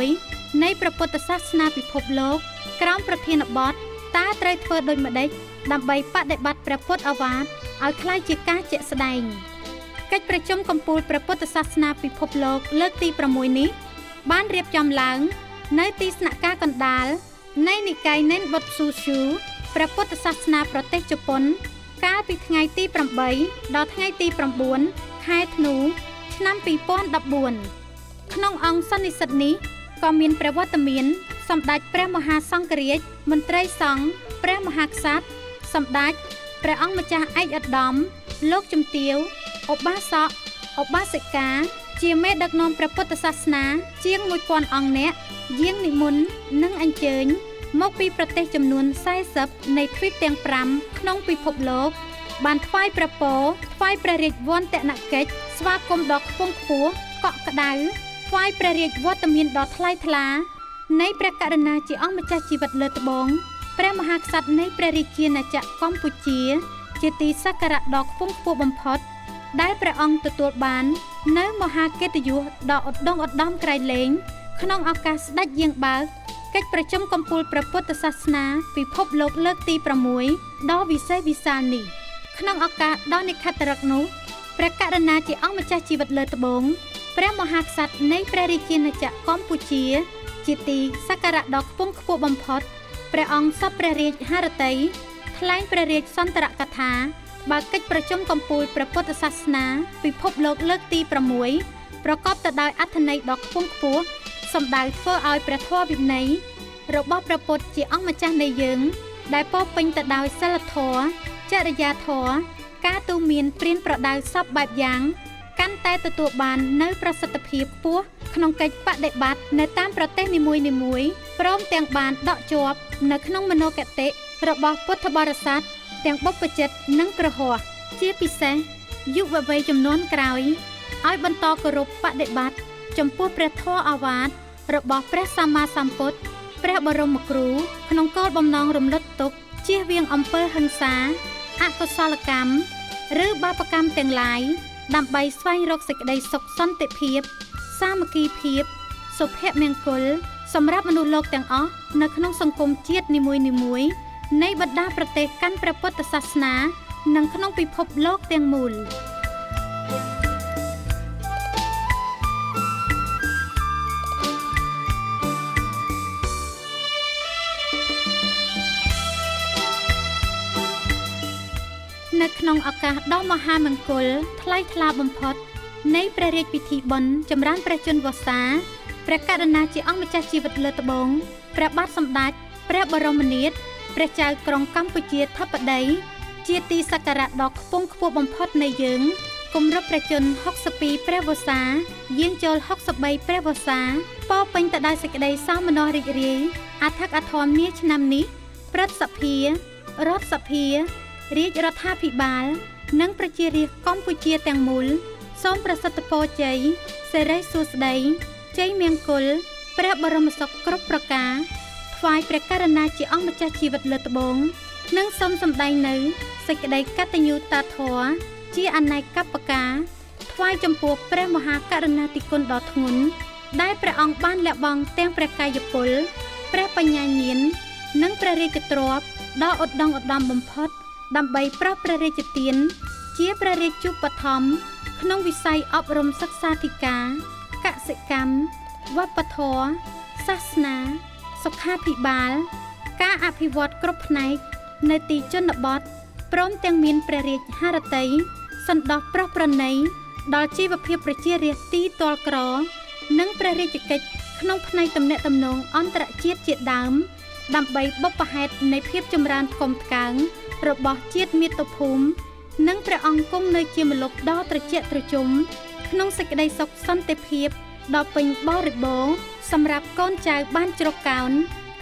6នៃព្រះពុទ្ធសាសនាពិភពលោកក្រោមប្រធានបទតើត្រូវធ្វើដូចម្តេចដើម្បីបដិបត្តិព្រះពុទ្ធឱវាទឲ្យក្លាយជាការជាក់ស្ដែងកិច្ចប្រជុំកំពូលព្រះពុទ្ធសាសនាពិភពលោកលើកទី6នេះបានរៀបចំឡើងនៅទីស្នាក់ការកណ្ដាលនៃនិកាយ Nen Botsu Shu ព្រះពុទ្ធសាសនាប្រទេសជប៉ុនកាលពីថ្ងៃទី8ដល់ថ្ងៃទី9ខែធ្នូឆ្នាំ2014ក្នុងអង្គសន្និសីទនេះក៏មានព្រះវត្តមានសម្ដេចព្រះមហាសង្ឃរាជមន្ត្រីសង្ឃព្រះមហាក្សត្រសម្ដេចព្រះអង្គម្ចាស់ឯកឧត្តមលោកជំទាវឧបាសកឧបាសិកាជាមេដឹកនាំព្រះពុទ្ធសាសនាជាង 1000 អង្គអ្នកយាងនិមន្តនិងអញ្ជើញមកពីប្រទេសចំនួន40នៃទ្វីបទាំង5ក្នុងពិភពលោកបានថ្វាយព្រះពរថ្វាយព្រះរាជវន្តនកិច្ចស្វាគមន៍ដ៏ខ្ពង់ខ្ពស់កក់ក្ដៅថ្វាយព្រះរាជវត្តមានដ៏ថ្លៃថ្លានៃព្រះករុណាជាអង្គម្ចាស់ជីវិតលើត្បូងព្រះមហាក្សត្រនៃព្រះរាជាណាចក្រកម្ពុជាជាទីសក្ការៈដ៏ខ្ពង់ខ្ពស់បំផុតដែលព្រះអង្គទទួលបាននៅមហាកិត្តិយសដ៏ឧត្តមឧត្តមក្រៃលែងក្នុងឱកាសស្ដេចយាងបើកកិច្ចប្រជុំកំពូលព្រះពុទ្ធសាសនាពិភពលោកលើកទី6ដ៏វិសេសវិសាលនេះក្នុងឱកាសដ៏និក្ខត្តរឹកនោះព្រះករុណាជាអង្គម្ចាស់ជីវិតលើត្បូងព្រះមហាក្សត្រនៃព្រះរាជាណាចក្រកម្ពុជាជាទីសក្ការៈដ៏ខ្ពង់ខ្ពស់បំផុតព្រះអង្គសពព្រះរាជហឫទ័យថ្លែងព្រះរាជសន្ទរកថាបើកិច្ចប្រជុំកំពូលព្រះពុទ្ធសាសនាពិភពលោកលើកទី6ប្រកបទៅដោយអត្ថន័យដ៏ខ្ពង់ខ្ពស់សំដៅធ្វើឲ្យព្រះធម៌វិន័យរបស់ព្រះពុទ្ធជាអង្គម្ចាស់នៃយើងដែលពោរពេញទៅដោយសិលធម៌ចរិយាធម៌ការទូន្មានព្រានប្រដៅសពបែបយ៉ាងកាន់តែទទួលបាននូវប្រសិទ្ធភាពខ្ពស់ក្នុងកិច្ចបដិបត្តិនៅតាមប្រទេសនីមួយៗព្រមទាំងបានដកជាប់នៅក្នុងមនោគតិរបស់ពុទ្ធបរិស័ទទាំងបុព្វជិតនិងគ្រហស្ថជាពិសេសយុវវ័យជំនាន់ក្រោយឲ្យបន្តគោរពបដិបត្តិចំពោះព្រះធម៌ឱវាទរបស់ព្រះសម្មាសម្ពុទ្ធព្រះបរមគ្រូក្នុងគោលបំណងរំលឹកទុកជៀសវាងអំពើហិង្សាអកុសលកម្មឬបាបកម្មទាំងឡាយដើម្បីស្វែងរកសេចក្តីសុខសន្តិភាពសាមគ្គីភាពសុភមង្គលសម្រាប់មនុស្សលោកទាំងអស់នៅក្នុងសង្គមជាតិនីមួយៗនៃបណ្ដាប្រទេសកាន់ព្រះពុទ្ធសាសនានិងក្នុងពិភពលោកទាំងមូលនៅក្នុងឱកាសដ៏មហាមង្គលថ្លៃថ្លាបំផុតនៃព្រះរាជពិធីបុណ្យចម្រើនព្រះជន្មវស្សាព្រះករុណាជាអង្គម្ចាស់ជីវិតលើត្បូងព្រះបាទសម្ដេចព្រះបរមនាថព្រះចៅក្រុងកម្ពុជាធិបតីជាទីសក្ការៈដ៏ខ្ពង់ខ្ពស់បំផុតនៃយើងគម្រប់ព្រះជន្ម62ព្រះវស្សាយាងចូល63ព្រះវស្សាពោរពេញទៅដោយសេចក្តីសោមនស្សរីករាយអធិកអធមនាឆ្នាំនេះព្រឹទ្ធសភារដ្ឋសភារាជរដ្ឋាភិបាលនិងប្រជារាស្ត្រកម្ពុជាទាំងមូលសូមប្រសិទ្ធពរជ័យសិរីសួស្តីច ជ័យមង្គលព្រះបរមសុខគ្រប់ប្រការថ្វាយព្រះករុណាជាអង្គម្ចាស់ជីវិតលើត្បូងនិងសូមសម្ដែងនៅសេចក្តីកតញ្ញូតាធម៌ជាអនេកបការថ្វាយចំពោះព្រះមហាករុណាធិគុណដ៏ធ្ងន់ដែលព្រះអង្គបានលះបង់ទាំងព្រះកាយពលព្រះបញ្ញាញាណនិងព្រះរាជទ្រព្យដ៏ឧត្តមឧត្តមបំផុតដើម្បីប្រោសព្រះរាជទានជាព្រះរាជឧបត្ថម្ភក្នុងវិស័យអប់រំសិក្សាធិការកសិកម្មវប្បធម៌សាសនាសុខាភិបាលការអភិវឌ្ឍគ្រប់ផ្នែកនៅទីជនបទព្រមទាំងមានព្រះរាជហឫទ័យសន្តោសប្រោសប្រណីដល់ជីវភាពប្រជារាស្ត្រទីទាល់ក្រនិងព្រះរាជកិច្ចក្នុងផ្នែកទំនាក់ទំនងអន្តរជាតិជាដើមដើម្បីបុព្វហេតុនៃភាពចម្រើនផ្គុំផ្កើងរបស់ជាតិមាតុភូមិនិងព្រះអង្គគង់នៅជាម្លប់ដ៏ត្រជាក់ត្រជុំក្នុងសេចក្តីសុខសន្តិភាពដ៏ពេញបរិបូរណ៍សម្រាប់កូនចៅបានជ្រកកោន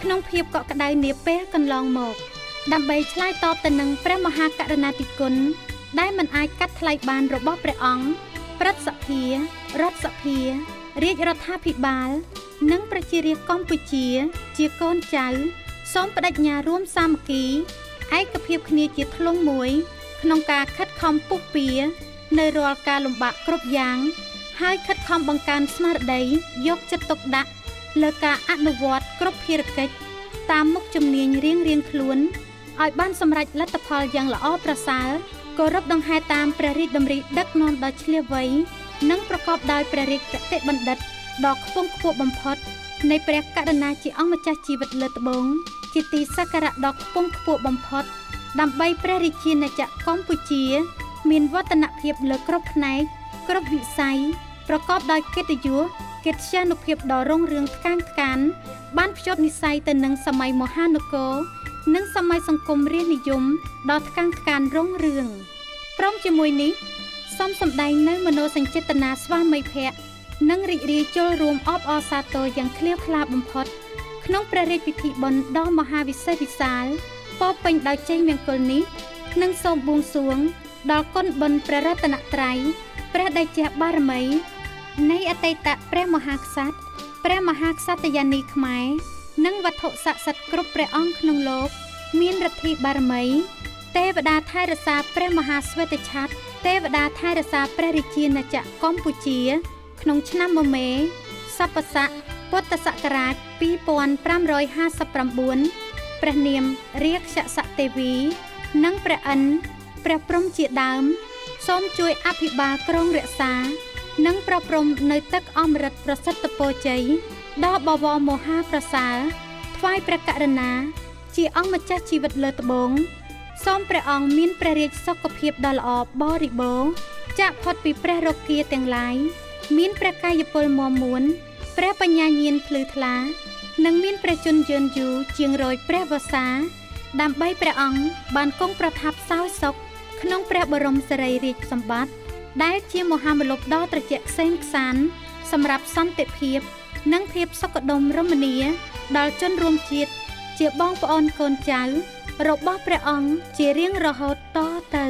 ក្នុងភាពកក់ក្ដៅនាពេលកន្លងមកដើម្បីឆ្លើយតបទៅនឹងព្រះមហាករុណាធិគុណដែលមិនអាចកាត់ថ្លៃបានរបស់ព្រះអង្គព្រឹទ្ធសភារដ្ឋសភារាជរដ្ឋាភិបាលនិងប្រជារាស្ត្រកម្ពុជាជាកូនចៅសូមបដិញ្ញារួមសាមគ្គីឯកភាពគ្នាជាធ្លុងមួយក្នុងការខិតខំពុះពៀនៅរាល់ការលំបាកគ្រប់យ៉ាងហើយខិតខំបង្កើនស្មារតីយកចិត្តទុកដាក់លើការអនុវត្តគ្រប់ភារកិច្ចតាមមុខជំនាញរៀងៗខ្លួនឲ្យបានសម្រេចលទ្ធផលយ៉ាងល្អប្រសើរគោរពដង្ហែតាមព្រះរាជតម្រិះដឹកនាំដ៏ឈ្លាសវៃនិងប្រកបដោយព្រះរាជគតិបណ្ឌិតដ៏ខ្ពង់ខ្ពស់បំផុតនៃព្រះករុណាជាអង្គម្ចាស់ជីវិតលើត្បូងជាទីសក្ការៈដ៏ខ្ពង់ខ្ពស់បំផុតដើម្បីព្រះរាជាណាចក្រកម្ពុជាមានវឌ្ឍនភាពលើគ្រប់ផ្នែកគ្រប់វិស័យប្រកបដោយកិត្តិយសកិត្យានុភាពដ៏រុងរឿងថ្កើងថ្កានបានភ្ជាប់និស្ស័យទៅនឹងសម័យមហានគរនិងសម័យសង្គមរាស្ត្រនិយមដ៏ថ្កើងថ្កានរុងរឿងព្រមជាមួយនេះសូមសម្ដែងនៅមនោសញ្ចេតនាស្វាមីភក្តិនិងរីករាយចូលរួមអបអរសាទរយ៉ាងក្លៀវក្លាបំផុតក្នុងព្រះរាជពិធីបុណ្យដ៏មហាវិសេសវិសាលពោរពេញដោយជ័យមង្គលនេះនិងសូមបួងសួងដល់គុណបុណ្យព្រះរតនត្រ័យព្រះតេជះបារមីនៃអតីតព្រះមហាក្សត្រព្រះមហាក្សត្រយានីខ្មែរនិងវត្ថុស័ក្តិសិទ្ធិគ្រប់ព្រះអង្គក្នុងលោកមានឫទ្ធិបារមីទេវតាថែរក្សាព្រះមហាស្វេតឆ័ត្រទេវតាថែរក្សាព្រះរាជាណាចក្រកម្ពុជាក្នុងឆ្នាំមមេសប្បស័កពុទ្ធសករាជ2559ព្រះនាមរាក្សសទេវីនិងព្រះឥន្ទព្រះព្រហ្មជាដើមសូមជួយអភិបាលក្រុងរក្សានិងប្រព្រំនៅទឹកអមរិតប្រសិទ្ធពរជ័យដ៏បវរមហាប្រសើរថ្វាយព្រះករុណាជាអង្គម្ចាស់ជីវិតលើត្បូងសូមព្រះអង្គមានព្រះរាជសុខភាពដ៏ល្អបរិបូរណ៍ចាកផុតពីព្រះរោគាទាំងឡាយមានព្រះកាយពលមាំមួនព្រះបញ្ញាញាណភ្លឺថ្លានិងមានព្រះជន្មយឺនយូរជាង100ព្រះវស្សាដើម្បីព្រះអង្គបានគង់ប្រថាប់សោយសុខក្នុងព្រះបរមសារីរាជសម្បត្តិដែលជាមហាមលុបដ៏ត្រជាក់ក្សេមក្សាន្តសម្រាប់សន្តិភាពនិងភាពសុខដុមរមនាដល់ជនរួមជាតិជាបងប្អូនកូនចៅរបស់ព្រះអង្គជារៀងរហូតតទៅ